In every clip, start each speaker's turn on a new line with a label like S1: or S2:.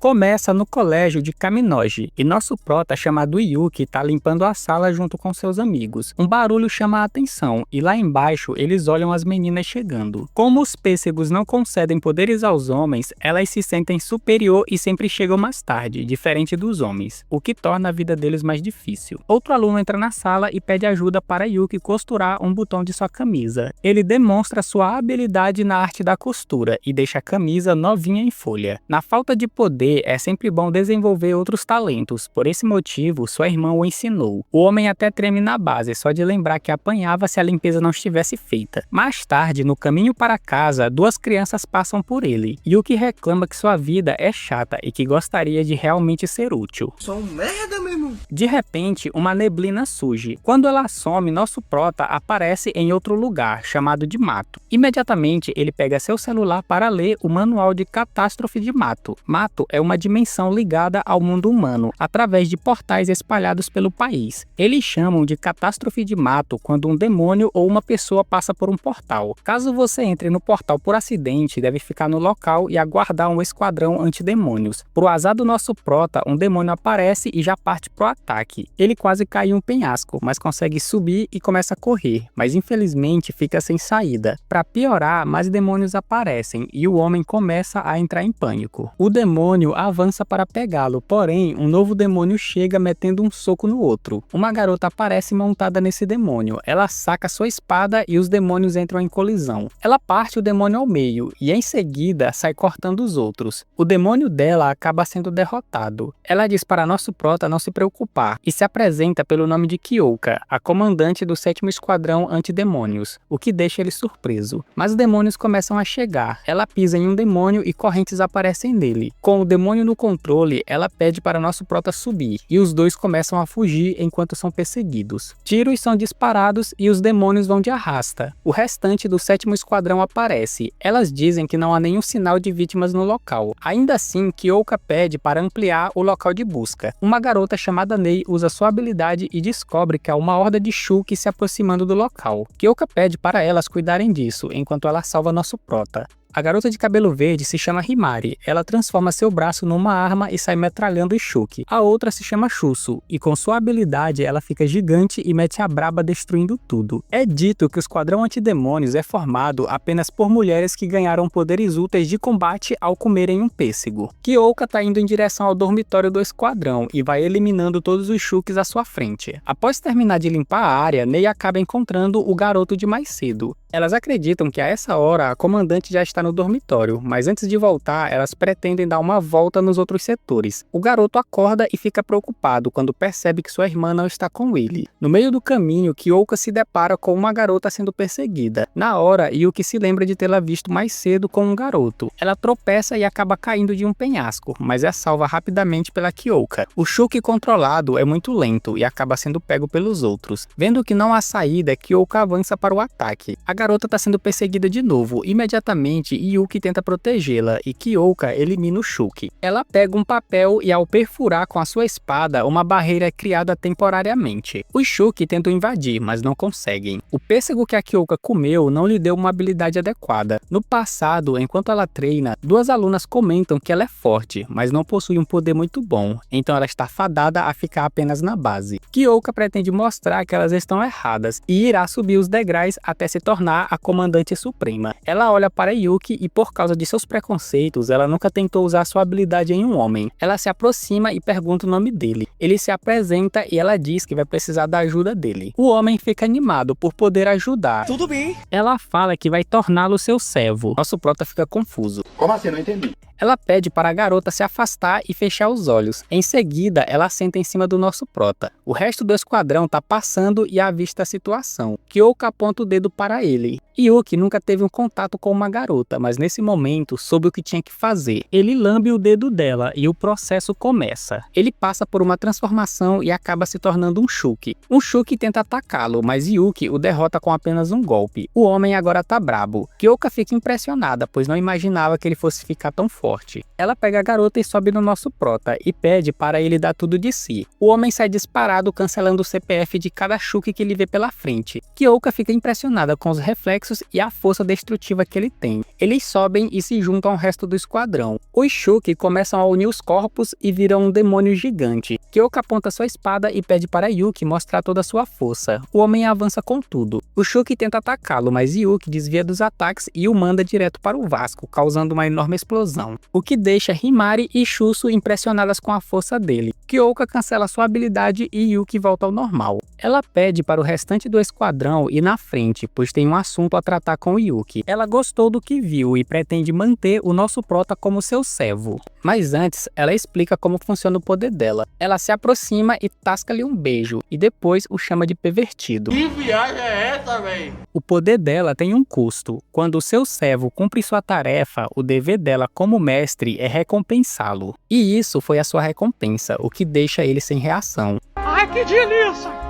S1: Começa no colégio de Kaminoji, e nosso prota chamado Yuki tá limpando a sala junto com seus amigos. Um barulho chama a atenção, e lá embaixo eles olham as meninas chegando. Como os pêssegos não concedem poderes aos homens, elas se sentem superior e sempre chegam mais tarde, diferente dos homens, o que torna a vida deles mais difícil. Outro aluno entra na sala e pede ajuda para Yuki costurar um botão de sua camisa. Ele demonstra sua habilidade na arte da costura e deixa a camisa novinha em folha. Na falta de poder, é sempre bom desenvolver outros talentos, por esse motivo sua irmã o ensinou. O homem até treme na base só de lembrar que apanhava se a limpeza não estivesse feita. Mais tarde, no caminho para casa, duas crianças passam por ele. Yuki reclama que sua vida é chata e que gostaria de realmente ser útil.
S2: Sou um merda, meu irmão.
S1: De repente, uma neblina surge. Quando ela some, nosso prota aparece em outro lugar, chamado de Mato. Imediatamente, ele pega seu celular para ler o manual de catástrofe de Mato. Mato é uma dimensão ligada ao mundo humano, através de portais espalhados pelo país. Eles chamam de catástrofe de Mato quando um demônio ou uma pessoa passa por um portal. Caso você entre no portal por acidente, deve ficar no local e aguardar um esquadrão antidemônios. Pro azar do nosso prota, um demônio aparece e já parte pro ataque. Ele quase cai em um penhasco, mas consegue subir e começa a correr, mas infelizmente fica sem saída. Para piorar, mais demônios aparecem e o homem começa a entrar em pânico. O demônio avança para pegá-lo, porém um novo demônio chega metendo um soco no outro. Uma garota aparece montada nesse demônio. Ela saca sua espada e os demônios entram em colisão. Ela parte o demônio ao meio e em seguida sai cortando os outros. O demônio dela acaba sendo derrotado. Ela diz para nosso prota não se preocupar e se apresenta pelo nome de Kyoka, a comandante do 7º Esquadrão Antidemônios, o que deixa ele surpreso. Mas os demônios começam a chegar. Ela pisa em um demônio e correntes aparecem nele. Com o demônio no controle, ela pede para nosso prota subir, e os dois começam a fugir enquanto são perseguidos. Tiros são disparados e os demônios vão de arrasta. O restante do 7º Esquadrão aparece. Elas dizem que não há nenhum sinal de vítimas no local. Ainda assim, Kyoka pede para ampliar o local de busca. Uma garota chamada Nei usa sua habilidade e descobre que há uma horda de Shuki se aproximando do local. Kyoka pede para elas cuidarem disso, enquanto ela salva nosso prota. A garota de cabelo verde se chama Himari. Ela transforma seu braço numa arma e sai metralhando os Shuki. A outra se chama Shusu, e com sua habilidade ela fica gigante e mete a braba destruindo tudo. É dito que o Esquadrão Antidemônios é formado apenas por mulheres que ganharam poderes úteis de combate ao comerem um pêssego. Kyoka tá indo em direção ao dormitório do esquadrão e vai eliminando todos os Shukis à sua frente. Após terminar de limpar a área, Nei acaba encontrando o garoto de mais cedo. Elas acreditam que a essa hora a comandante já está no dormitório, mas antes de voltar, elas pretendem dar uma volta nos outros setores. O garoto acorda e fica preocupado quando percebe que sua irmã não está com ele. No meio do caminho, Kyoka se depara com uma garota sendo perseguida. Na hora, Yuki se lembra de tê-la visto mais cedo com um garoto. Ela tropeça e acaba caindo de um penhasco, mas é salva rapidamente pela Kyoka. O Shuki controlado é muito lento e acaba sendo pego pelos outros. Vendo que não há saída, Kyoka avança para o ataque. A garota está sendo perseguida de novo. Imediatamente, Yuki tenta protegê-la e Kyoka elimina o Shuki. Ela pega um papel e ao perfurar com a sua espada, uma barreira é criada temporariamente. Os Shuki tentam invadir, mas não conseguem. O pêssego que a Kyoka comeu não lhe deu uma habilidade adequada. No passado, enquanto ela treina, duas alunas comentam que ela é forte, mas não possui um poder muito bom, então ela está fadada a ficar apenas na base. Kyoka pretende mostrar que elas estão erradas e irá subir os degraus até se tornar a comandante suprema. Ela olha para Yuki e por causa de seus preconceitos, ela nunca tentou usar sua habilidade em um homem. Ela se aproxima e pergunta o nome dele. Ele se apresenta e ela diz que vai precisar da ajuda dele. O homem fica animado por poder ajudar.
S2: Tudo bem.
S1: Ela fala que vai torná-lo seu servo. Nosso prota fica confuso.
S2: Como assim? Não entendi.
S1: Ela pede para a garota se afastar e fechar os olhos. Em seguida, ela senta em cima do nosso prota. O resto do esquadrão tá passando e avista a situação. Kyoka aponta o dedo para ele. Yuki nunca teve um contato com uma garota, mas nesse momento soube o que tinha que fazer. Ele lambe o dedo dela e o processo começa. Ele passa por uma transformação e acaba se tornando um Shuki. Um Shuki tenta atacá-lo, mas Yuki o derrota com apenas um golpe. O homem agora tá brabo. Kyoka fica impressionada, pois não imaginava que ele fosse ficar tão forte. forte. Ela pega a garota e sobe no nosso prota e pede para ele dar tudo de si. O homem sai disparado, cancelando o CPF de cada Shuki que ele vê pela frente. Kyoka fica impressionada com os reflexos e a força destrutiva que ele tem. Eles sobem e se juntam ao resto do esquadrão. Os Shuki começam a unir os corpos e viram um demônio gigante. Kyoka aponta sua espada e pede para Yuki mostrar toda a sua força. O homem avança com tudo. O Shuki tenta atacá-lo, mas Yuki desvia dos ataques e o manda direto para o Vasco, causando uma enorme explosão, o que deixa Himari e Shuso impressionadas com a força dele. Kyoka cancela sua habilidade e Yuki volta ao normal. Ela pede para o restante do esquadrão ir na frente, pois tem um assunto a tratar com Yuki. Ela gostou do que viu e pretende manter o nosso prota como seu servo. Mas antes, ela explica como funciona o poder dela. Ela se aproxima e tasca-lhe um beijo, e depois o chama de pervertido.
S2: Que viagem é essa, véi?
S1: O poder dela tem um custo. Quando o seu servo cumpre sua tarefa, o dever dela como mestre é recompensá-lo. E isso foi a sua recompensa, o que deixa ele sem reação.
S2: Ai, que delícia!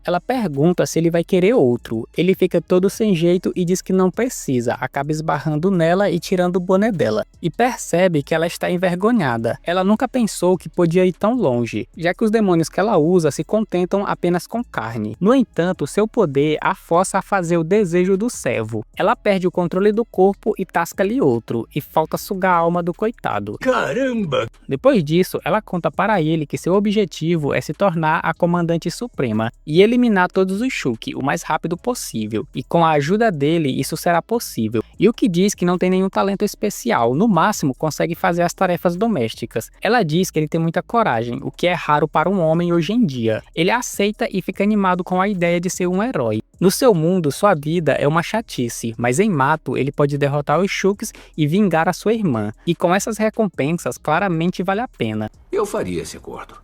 S1: Ela pergunta se ele vai querer outro. Ele fica todo sem jeito e diz que não precisa, acaba esbarrando nela e tirando o boné dela. E percebe que ela está envergonhada. Ela nunca pensou que podia ir tão longe, já que os demônios que ela usa se contentam apenas com carne. No entanto, seu poder a força a fazer o desejo do servo. Ela perde o controle do corpo e tasca-lhe outro, e falta sugar a alma do coitado.
S2: Caramba!
S1: Depois disso, ela conta para ele que seu objetivo é se tornar a comandante suprema, e eliminar todos os Shuki o mais rápido possível, e com a ajuda dele isso será possível. Yuki diz que não tem nenhum talento especial, no máximo consegue fazer as tarefas domésticas. Ela diz que ele tem muita coragem, o que é raro para um homem hoje em dia. Ele aceita e fica animado com a ideia de ser um herói. No seu mundo, sua vida é uma chatice, mas em Mato ele pode derrotar os Shukis e vingar a sua irmã, e com essas recompensas claramente vale a pena.
S2: Eu faria esse acordo.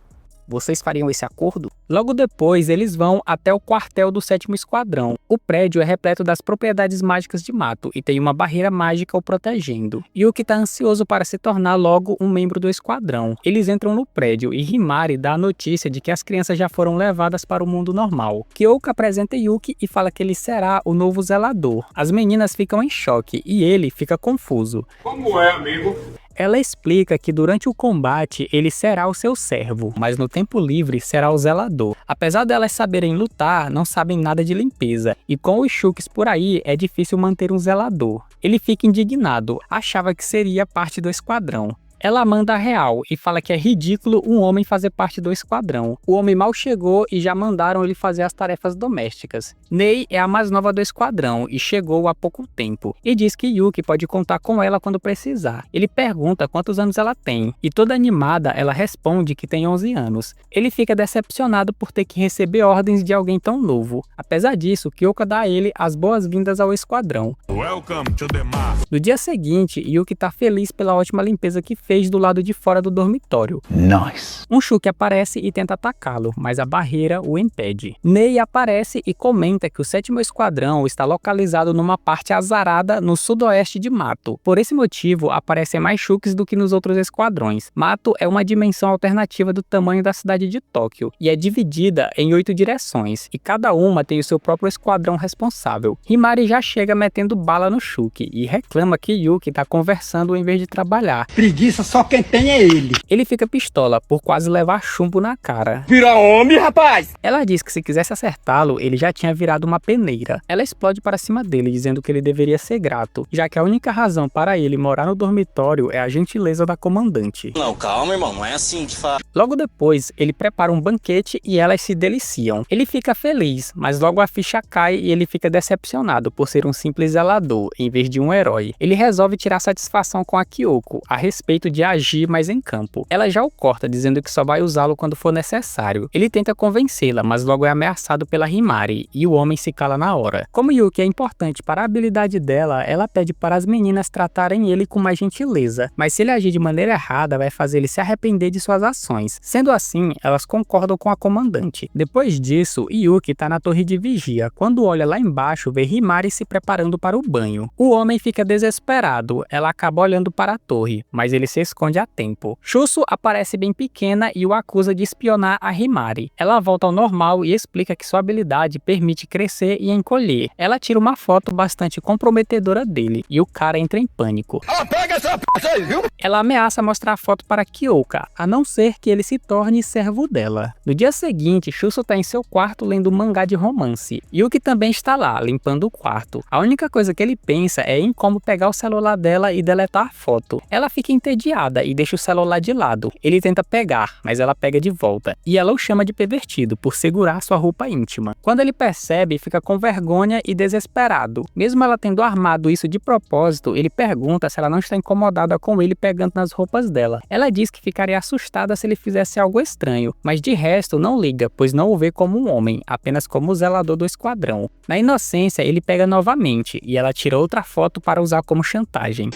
S1: Vocês fariam esse acordo? Logo depois, eles vão até o quartel do 7º Esquadrão. O prédio é repleto das propriedades mágicas de Mato e tem uma barreira mágica o protegendo. Yuki está ansioso para se tornar logo um membro do esquadrão. Eles entram no prédio e Himari dá a notícia de que as crianças já foram levadas para o mundo normal. Kyoka apresenta Yuki e fala que ele será o novo zelador. As meninas ficam em choque e ele fica confuso.
S2: Como é, amigo?
S1: Ela explica que durante o combate ele será o seu servo, mas no tempo livre será o zelador. Apesar delas saberem lutar, não sabem nada de limpeza, e com os Shukis por aí é difícil manter um zelador. Ele fica indignado, achava que seria parte do esquadrão. Ela manda a real e fala que é ridículo um homem fazer parte do esquadrão. O homem mal chegou e já mandaram ele fazer as tarefas domésticas. Nei é a mais nova do esquadrão e chegou há pouco tempo. E diz que Yuki pode contar com ela quando precisar. Ele pergunta quantos anos ela tem e toda animada ela responde que tem 11 anos. Ele fica decepcionado por ter que receber ordens de alguém tão novo. Apesar disso, Kyoka dá a ele as boas-vindas ao esquadrão.
S3: Welcome to the Mars.
S1: No dia seguinte, Yuki tá feliz pela ótima limpeza que fez do lado de fora do dormitório.
S2: Nice.
S1: Um Shuki aparece e tenta atacá-lo, mas a barreira o impede. Nei aparece e comenta que o 7º Esquadrão está localizado numa parte azarada no sudoeste de Mato. Por esse motivo, aparecem mais Shukis do que nos outros esquadrões. Mato é uma dimensão alternativa do tamanho da cidade de Tóquio e é dividida em 8 direções, e cada uma tem o seu próprio esquadrão responsável. Himari já chega metendo bala no Shuki e reclama que Yuki está conversando em vez de trabalhar.
S2: Preguiça só quem tem é ele.
S1: Ele fica pistola por quase levar chumbo na cara.
S2: Vira homem, rapaz!
S1: Ela diz que se quisesse acertá-lo, ele já tinha virado uma peneira. Ela explode para cima dele, dizendo que ele deveria ser grato, já que a única razão para ele morar no dormitório é a gentileza da comandante.
S4: Não, calma, irmão, não é assim que faz.
S1: Logo depois, ele prepara um banquete e elas se deliciam. Ele fica feliz, mas logo a ficha cai e ele fica decepcionado por ser um simples zelador, em vez de um herói. Ele resolve tirar satisfação com a Kyoko, a respeito de agir mais em campo. Ela já o corta, dizendo que só vai usá-lo quando for necessário. Ele tenta convencê-la, mas logo é ameaçado pela Himari, e o homem se cala na hora. Como Yuki é importante para a habilidade dela, ela pede para as meninas tratarem ele com mais gentileza, mas se ele agir de maneira errada, vai fazer ele se arrepender de suas ações. Sendo assim, elas concordam com a comandante. Depois disso, Yuki tá na torre de vigia. Quando olha lá embaixo, vê Himari se preparando para o banho. O homem fica desesperado, ela acaba olhando para a torre, mas ele se se esconde a tempo. Shusu aparece bem pequena e o acusa de espionar a Himari. Ela volta ao normal e explica que sua habilidade permite crescer e encolher. Ela tira uma foto bastante comprometedora dele e o cara entra em pânico.
S2: Pega essa p*** aí, viu?
S1: Ela ameaça mostrar a foto para Kyoka, a não ser que ele se torne servo dela. No dia seguinte, Shusu tá em seu quarto lendo um mangá de romance. Yuki também está lá, limpando o quarto. A única coisa que ele pensa é em como pegar o celular dela e deletar a foto. Ela fica entediada e deixa o celular de lado. Ele tenta pegar, mas ela pega de volta. E ela o chama de pervertido por segurar sua roupa íntima. Quando ele percebe, fica com vergonha e desesperado. Mesmo ela tendo armado isso de propósito, ele pergunta se ela não está incomodada com ele pegando nas roupas dela. Ela diz que ficaria assustada se ele fizesse algo estranho, mas de resto não liga, pois não o vê como um homem, apenas como o zelador do esquadrão. Na inocência, ele pega novamente e ela tira outra foto para usar como chantagem.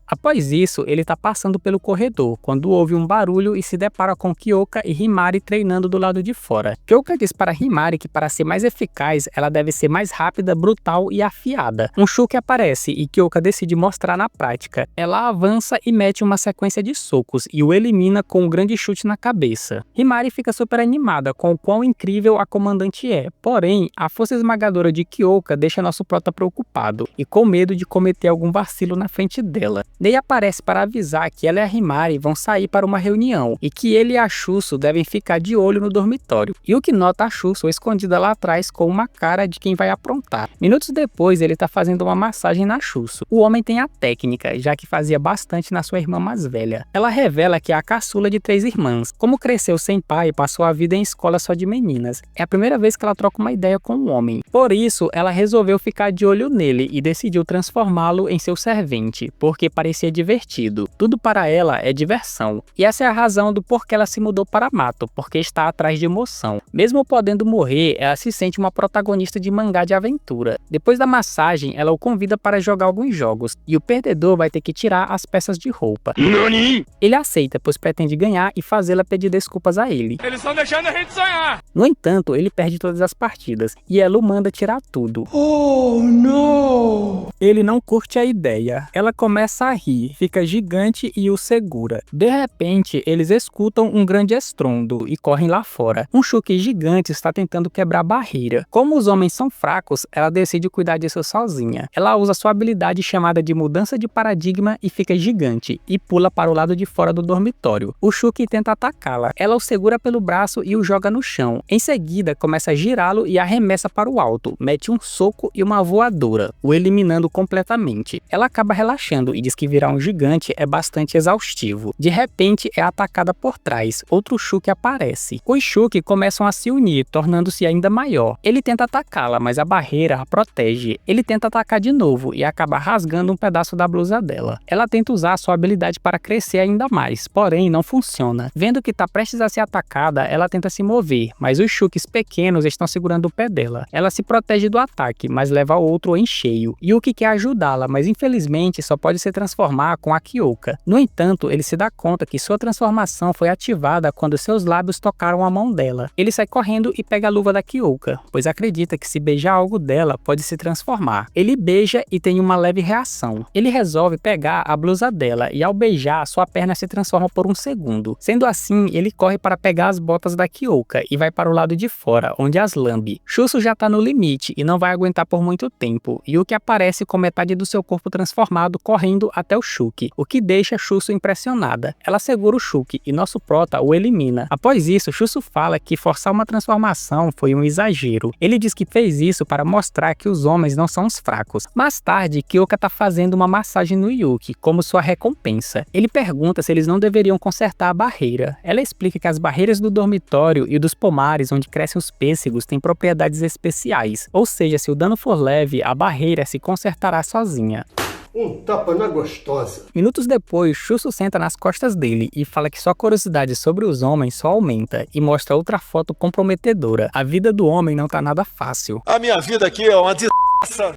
S1: Após isso, ele tá passando pelo corredor, quando ouve um barulho e se depara com Kyoka e Himari treinando do lado de fora. Kyoka diz para Himari que para ser mais eficaz, ela deve ser mais rápida, brutal e afiada. Um Shuki aparece e Kyoka decide mostrar na prática. Ela avança e mete uma sequência de socos e o elimina com um grande chute na cabeça. Himari fica super animada com o quão incrível a comandante é, porém, a força esmagadora de Kyoka deixa nosso prota preocupado e com medo de cometer algum vacilo na frente dela. Nei aparece para avisar que ela e a Himari vão sair para uma reunião e que ele e a Shusu devem ficar de olho no dormitório. Yuki nota a Shusu escondida lá atrás com uma cara de quem vai aprontar. Minutos depois, ele tá fazendo uma massagem na Shusu. O homem tem a técnica, já que fazia bastante na sua irmã mais velha. Ela revela que é a caçula de 3 irmãs. Como cresceu sem pai e passou a vida em escola só de meninas, é a primeira vez que ela troca uma ideia com um homem. Por isso, ela resolveu ficar de olho nele e decidiu transformá-lo em seu servente, porque parecia divertido. Tudo para ela é diversão. E essa é a razão do porquê ela se mudou para Mato, porque está atrás de emoção. Mesmo podendo morrer, ela se sente uma protagonista de mangá de aventura. Depois da massagem, ela o convida para jogar alguns jogos, e o perdedor vai ter que tirar as peças de roupa.
S2: Nani?
S1: Ele aceita, pois pretende ganhar e fazê-la pedir desculpas a ele.
S2: Eles estão deixando a gente sonhar.
S1: No entanto, ele perde todas as partidas, e ela o manda tirar tudo.
S2: Oh, não!
S1: Ele não curte a ideia. Ela começa a rir, fica gigante e o segura. De repente, eles escutam um grande estrondo e correm lá fora. Um Shuki gigante está tentando quebrar a barreira. Como os homens são fracos, ela decide cuidar disso sozinha. Ela usa sua habilidade chamada de mudança de paradigma e fica gigante, e pula para o lado de fora do dormitório. O Shuki tenta atacá-la. Ela o segura pelo braço e o joga no chão. Em seguida, começa a girá-lo e arremessa para o alto. Mete um soco e uma voadora, o eliminando completamente. Ela acaba relaxando e diz que virar um gigante é bastante exaustivo. De repente, é atacada por trás. Outro Shuki aparece. Os Shuki começam a se unir, tornando-se ainda maior. Ele tenta atacá-la, mas a barreira a protege. Ele tenta atacar de novo e acaba rasgando um pedaço da blusa dela. Ela tenta usar sua habilidade para crescer ainda mais, porém não funciona. Vendo que está prestes a ser atacada, ela tenta se mover, mas os Shukis pequenos estão segurando o pé dela. Ela se protege do ataque, mas leva o outro em cheio. Yuki quer ajudá-la, mas infelizmente só pode se transformar com a Kyoka. No entanto, ele se dá conta que sua transformação foi ativada quando seus lábios tocaram a mão dela. Ele sai correndo e pega a luva da Kyoka, pois acredita que se beijar algo dela pode se transformar. Ele beija e tem uma leve reação. Ele resolve pegar a blusa dela e ao beijar, sua perna se transforma por um segundo. Sendo assim, ele corre para pegar as botas da Kyoka e vai para o lado de fora, onde as lambe. Shusu já tá no limite e não vai aguentar por muito tempo. Yuki aparece com metade do seu corpo transformado correndo até o Shuki, o que deixa Shusu impressionada. Ela segura o Shuki e nosso prota o elimina. Após isso, Shusu fala que forçar uma transformação foi um exagero. Ele diz que fez isso para mostrar que os homens não são os fracos. Mais tarde, Kyoka tá fazendo uma massagem no Yuki, como sua recompensa. Ele pergunta se eles não deveriam consertar a barreira. Ela explica que as barreiras do dormitório e dos pomares onde crescem os pêssegos têm propriedades especiais, ou seja, se o dano for leve, a barreira se consertará sozinha.
S2: Um tapa na gostosa.
S1: Minutos depois, Shusu senta nas costas dele e fala que sua curiosidade sobre os homens só aumenta e mostra outra foto comprometedora. A vida do homem não tá nada fácil.
S4: A minha vida aqui é uma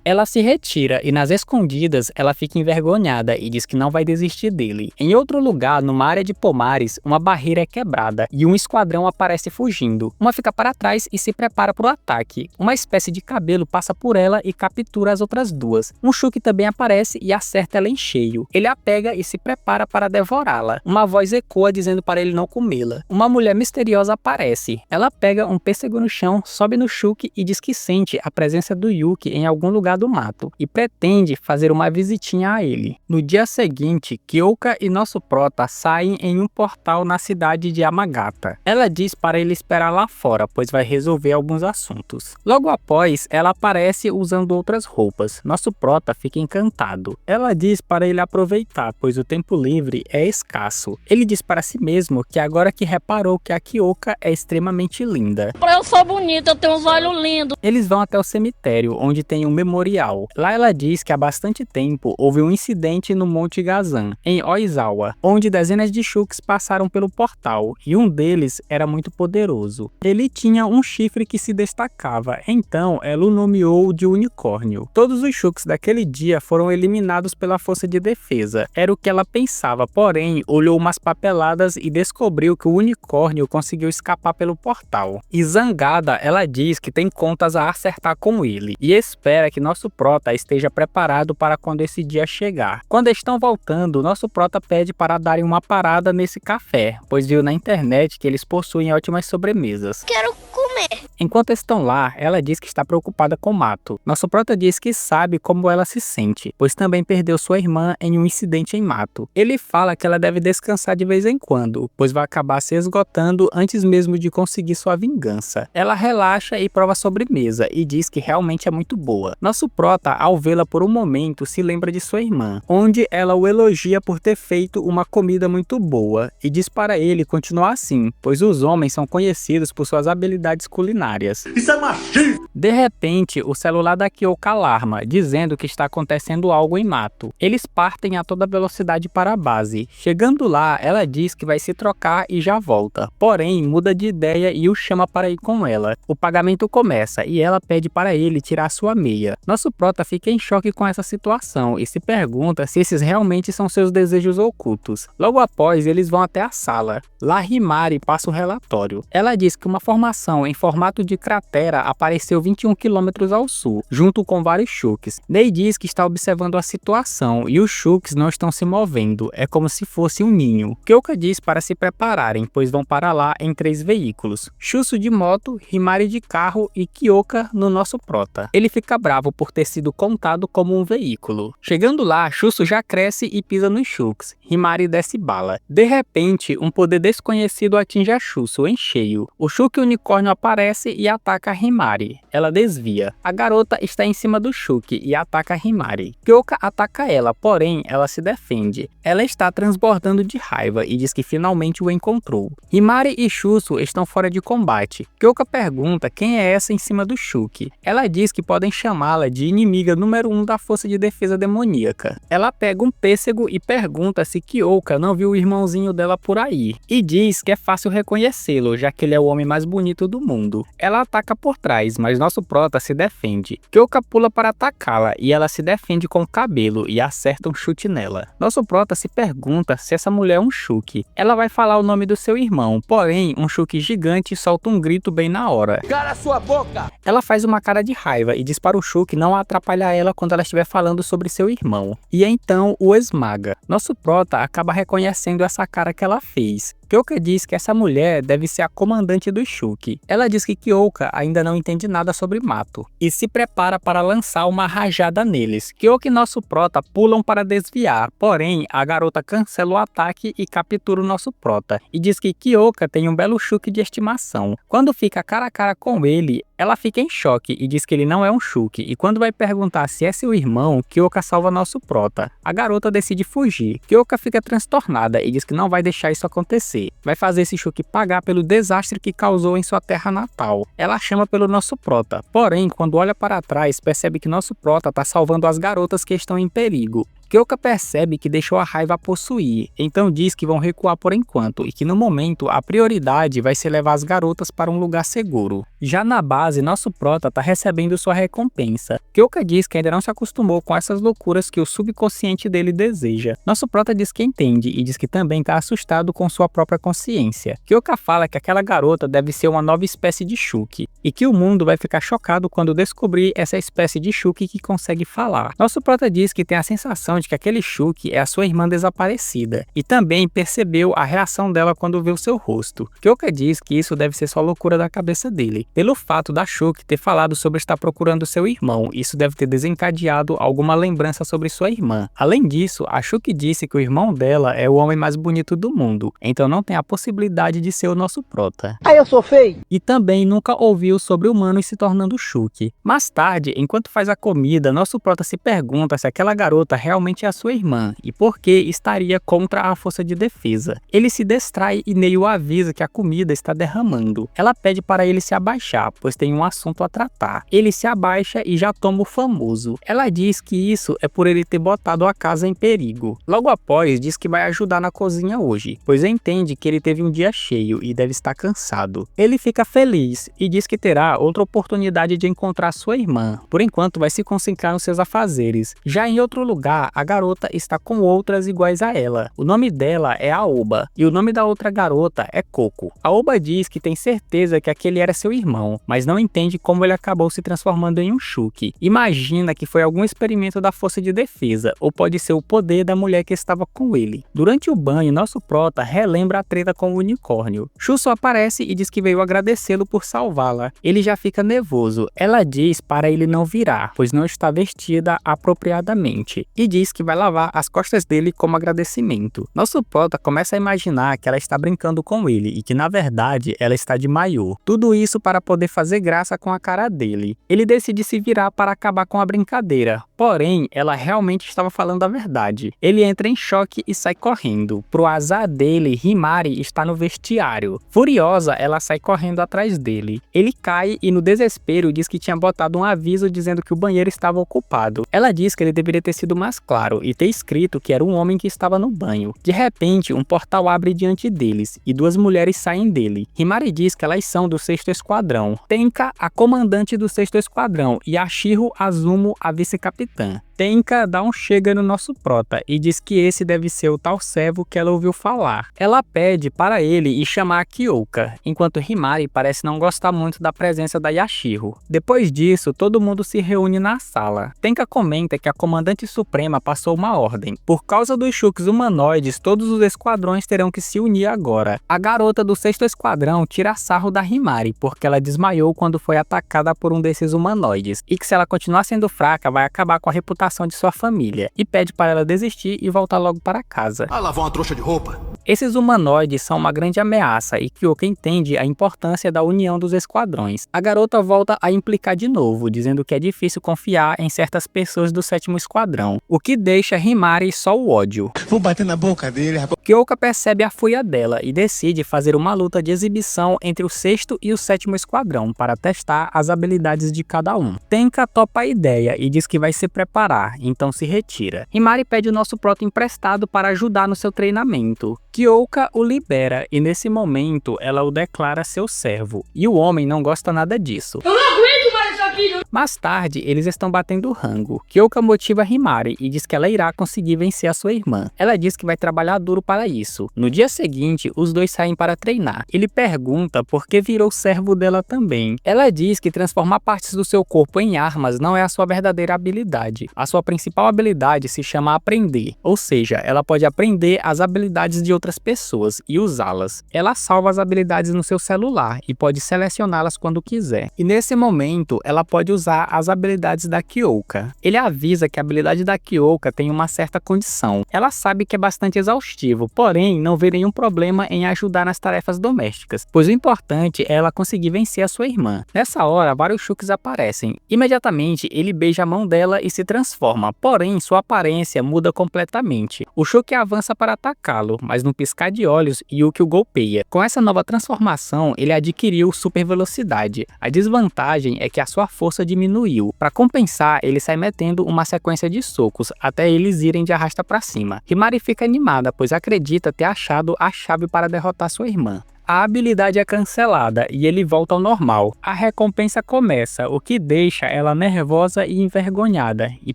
S1: Ela se retira e nas escondidas ela fica envergonhada e diz que não vai desistir dele. Em outro lugar, numa área de pomares, uma barreira é quebrada e um esquadrão aparece fugindo. Uma fica para trás e se prepara para o ataque. Uma espécie de cabelo passa por ela e captura as outras duas. Um Chuck também aparece e acerta ela em cheio. Ele a pega e se prepara para devorá-la. Uma voz ecoa dizendo para ele não comê-la. Uma mulher misteriosa aparece. Ela pega um pêssego no chão, sobe no Chuck e diz que sente a presença do Yuki em algum lugar do mato e pretende fazer uma visitinha a ele. No dia seguinte, Kyoka e nosso prota saem em um portal na cidade de Yamagata. Ela diz para ele esperar lá fora, pois vai resolver alguns assuntos. Logo após, ela aparece usando outras roupas. Nosso prota fica encantado. Ela diz para ele aproveitar, pois o tempo livre é escasso. Ele diz para si mesmo que agora que reparou que a Kyoka é extremamente linda.
S5: Eu sou bonita, eu tenho uns olhos lindos.
S1: Eles vão até o cemitério, onde tem um memorial. Lá ela diz que há bastante tempo houve um incidente no Monte Gazan, em Oizawa, onde dezenas de Shuks passaram pelo portal, e um deles era muito poderoso. Ele tinha um chifre que se destacava, então ela o nomeou de unicórnio. Todos os Shuks daquele dia foram eliminados pela força de defesa. Era o que ela pensava, porém, olhou umas papeladas e descobriu que o unicórnio conseguiu escapar pelo portal. E zangada, ela diz que tem contas a acertar com ele, e espera que nosso prota esteja preparado para quando esse dia chegar. Quando estão voltando, nosso prota pede para darem uma parada nesse café, pois viu na internet que eles possuem ótimas sobremesas.
S5: Quero comer.
S1: Enquanto estão lá, ela diz que está preocupada com Mato. Nosso prota diz que sabe como ela se sente, pois também perdeu sua irmã em um incidente em Mato. Ele fala que ela deve descansar de vez em quando, pois vai acabar se esgotando antes mesmo de conseguir sua vingança. Ela relaxa e prova a sobremesa e diz que realmente é muito boa. Nosso prota, ao vê-la por um momento, se lembra de sua irmã, onde ela o elogia por ter feito uma comida muito boa e diz para ele continuar assim, pois os homens são conhecidos por suas habilidades culinárias.
S2: Isso é machismo!
S1: De repente, o celular da Kyoka alarma, dizendo que está acontecendo algo em Mato. Eles partem a toda velocidade para a base. Chegando lá, ela diz que vai se trocar e já volta. Porém, muda de ideia e o chama para ir com ela. O pagamento começa e ela pede para ele tirar sua meia. Nosso prota fica em choque com essa situação e se pergunta se esses realmente são seus desejos ocultos. Logo após, eles vão até a sala. Lá Himari passa o relatório. Ela diz que uma formação em formato de cratera apareceu 21 km ao sul, junto com vários Shuks. Nei diz que está observando a situação e os Shuks não estão se movendo, é como se fosse um ninho. Kyoka diz para se prepararem, pois vão para lá em 3 veículos. Shusu de moto, Himari de carro e Kyoka no nosso prota. Ele fica bravo por ter sido contado como um veículo. Chegando lá, Shusu já cresce e pisa nos Shuks. Himari desce bala. De repente, um poder desconhecido atinge a Shusu em cheio. O Shuk unicórnio aparece e ataca Himari. Ela desvia. A garota está em cima do Shuk e ataca Himari. Kyoka ataca ela, porém ela se defende. Ela está transbordando de raiva e diz que finalmente o encontrou. Himari e Shusu estão fora de combate. Kyoka pergunta quem é essa em cima do Shuk. Ela diz que podem chamá-la de inimiga número 1 da força de defesa demoníaca. Ela pega um pêssego e pergunta se Kyoka não viu o irmãozinho dela por aí. E diz que é fácil reconhecê-lo, já que ele é o homem mais bonito do mundo. Ela ataca por trás, mas nosso prota se defende. Kyoka pula para atacá-la e ela se defende com o cabelo e acerta um chute nela. Nosso prota se pergunta se essa mulher é um Shuk. Ela vai falar o nome do seu irmão, porém um Shuk gigante solta um grito bem na hora.
S2: Cala sua boca!
S1: Ela faz uma cara de raiva e diz para o Shuk não atrapalhar ela quando ela estiver falando sobre seu irmão. E então o esmaga. Nosso prota acaba reconhecendo essa cara que ela fez. Kyoka diz que essa mulher deve ser a comandante do Shuk. Ela diz que Kyoka ainda não entende nada sobre Mato e se prepara para lançar uma rajada neles. Kyoka e nosso prota pulam para desviar, porém a garota cancela o ataque e captura o nosso prota e diz que Kyoka tem um belo Shuk de estimação. Quando fica cara a cara com ele, ela fica em choque e diz que ele não é um Shuk, e quando vai perguntar se é seu irmão, Kyoka salva nosso prota. A garota decide fugir. Kyoka fica transtornada e diz que não vai deixar isso acontecer. Vai fazer esse Shuk pagar pelo desastre que causou em sua terra natal. Ela chama pelo nosso prota, porém, quando olha para trás, percebe que nosso prota está salvando as garotas que estão em perigo. Kyoka percebe que deixou a raiva possuir, então diz que vão recuar por enquanto e que no momento a prioridade vai ser levar as garotas para um lugar seguro. Já na base, nosso prota tá recebendo sua recompensa. Kyoka diz que ainda não se acostumou com essas loucuras que o subconsciente dele deseja. Nosso prota diz que entende e diz que também tá assustado com sua própria consciência. Kyoka fala que aquela garota deve ser uma nova espécie de Shuki e que o mundo vai ficar chocado quando descobrir essa espécie de Shuki que consegue falar. Nosso prota diz que tem a sensação de que aquele Shuki é a sua irmã desaparecida e também percebeu a reação dela quando viu seu rosto. Kyoka diz que isso deve ser só loucura da cabeça dele. Pelo fato da Shuki ter falado sobre estar procurando seu irmão, isso deve ter desencadeado alguma lembrança sobre sua irmã. Além disso, a Shuki disse que o irmão dela é o homem mais bonito do mundo, então não tem a possibilidade de ser o nosso prota.
S2: Aí eu sou feio.
S1: E também nunca ouviu sobre humanos se tornando Shuki. Mais tarde, enquanto faz a comida, nosso prota se pergunta se aquela garota realmente é a sua irmã e por que estaria contra a força de defesa. Ele se distrai e Neil avisa que a comida está derramando. Ela pede para ele se abaixar, pois tem um assunto a tratar. Ele se abaixa e já toma o famoso. Ela diz que isso é por ele ter botado a casa em perigo. Logo após, diz que vai ajudar na cozinha hoje, pois entende que ele teve um dia cheio e deve estar cansado. Ele fica feliz e diz que terá outra oportunidade de encontrar sua irmã. Por enquanto, vai se concentrar nos seus afazeres. Já em outro lugar, a garota está com outras iguais a ela. O nome dela é Aoba e o nome da outra garota é Coco. Aoba diz que tem certeza que aquele era seu irmão, mas não entende como ele acabou se transformando em um Shuki. Imagina que foi algum experimento da força de defesa, ou pode ser o poder da mulher que estava com ele. Durante o banho, nosso prota relembra a treta com o unicórnio. Shu só aparece e diz que veio agradecê-lo por salvá-la. Ele já fica nervoso. Ela diz para ele não virar, pois não está vestida apropriadamente, e diz que vai lavar as costas dele como agradecimento. Nosso prota começa a imaginar que ela está brincando com ele e que na verdade ela está de maiô. Tudo isso para poder fazer graça com a cara dele. Ele decide se virar para acabar com a brincadeira, porém ela realmente estava falando a verdade. Ele entra em choque e sai correndo. Pro azar dele, Himari está no vestiário. Furiosa, ela sai correndo atrás dele. Ele cai e no desespero diz que tinha botado um aviso dizendo que o banheiro estava ocupado. Ela diz que ele deveria ter sido mais claro e ter escrito que era um homem que estava no banho. De repente, um portal abre diante deles e duas mulheres saem dele. Himari diz que elas são do 6º Esquadrão. Tenka, a comandante do 6º Esquadrão, e Ashiro Azumo, a vice-capitã. Tenka dá um chega no nosso prota e diz que esse deve ser o tal servo que ela ouviu falar. Ela pede para ele ir chamar a Kyoka, enquanto Himari parece não gostar muito da presença da Yashiro. Depois disso, todo mundo se reúne na sala. Tenka comenta que a comandante suprema passou uma ordem. Por causa dos Shuks humanoides, todos os esquadrões terão que se unir agora. A garota do 6º Esquadrão tira sarro da Himari, porque ela desmaiou quando foi atacada por um desses humanoides, e que se ela continuar sendo fraca, vai acabar com a reputação de sua família, e pede para ela desistir e voltar logo para casa.
S2: Vai lavar uma trouxa de roupa.
S1: Esses humanoides são uma grande ameaça e Kyoka entende a importância da união dos esquadrões. A garota volta a implicar de novo, dizendo que é difícil confiar em certas pessoas do 7º Esquadrão, o que deixa Himari só o ódio.
S2: Vou bater na boca dele, rapaz.
S1: Kyoka percebe a fúria dela e decide fazer uma luta de exibição entre o 6º e o 7º Esquadrão para testar as habilidades de cada um. Tenka topa a ideia e diz que vai se preparar, então se retira. Himari pede o nosso prota emprestado para ajudar no seu treinamento. Kyoka o libera e nesse momento ela o declara seu servo, e o homem não gosta nada disso.
S5: Eu não aguento mais essa vida!
S1: Mais tarde, eles estão batendo rango. Kyoka motiva Himari e diz que ela irá conseguir vencer a sua irmã. Ela diz que vai trabalhar duro para isso. No dia seguinte, os dois saem para treinar. Ele pergunta por que virou servo dela também. Ela diz que transformar partes do seu corpo em armas não é a sua verdadeira habilidade. A sua principal habilidade se chama aprender, ou seja, ela pode aprender as habilidades de outras pessoas e usá-las. Ela salva as habilidades no seu celular e pode selecioná-las quando quiser. E nesse momento, ela pode usar as habilidades da Kyoka. Ele avisa que a habilidade da Kyoka tem uma certa condição. Ela sabe que é bastante exaustivo, porém não vê nenhum problema em ajudar nas tarefas domésticas, pois o importante é ela conseguir vencer a sua irmã. Nessa hora, vários Shuks aparecem. Imediatamente, ele beija a mão dela e se transforma, porém sua aparência muda completamente. O Shuki avança para atacá-lo, mas num piscar de olhos, Yuki o golpeia. Com essa nova transformação, ele adquiriu super velocidade. A desvantagem é que a sua força diminuiu. Para compensar, ele sai metendo uma sequência de socos, até eles irem de arrasta para cima. Himari fica animada, pois acredita ter achado a chave para derrotar sua irmã. A habilidade é cancelada e ele volta ao normal. A recompensa começa, o que deixa ela nervosa e envergonhada, e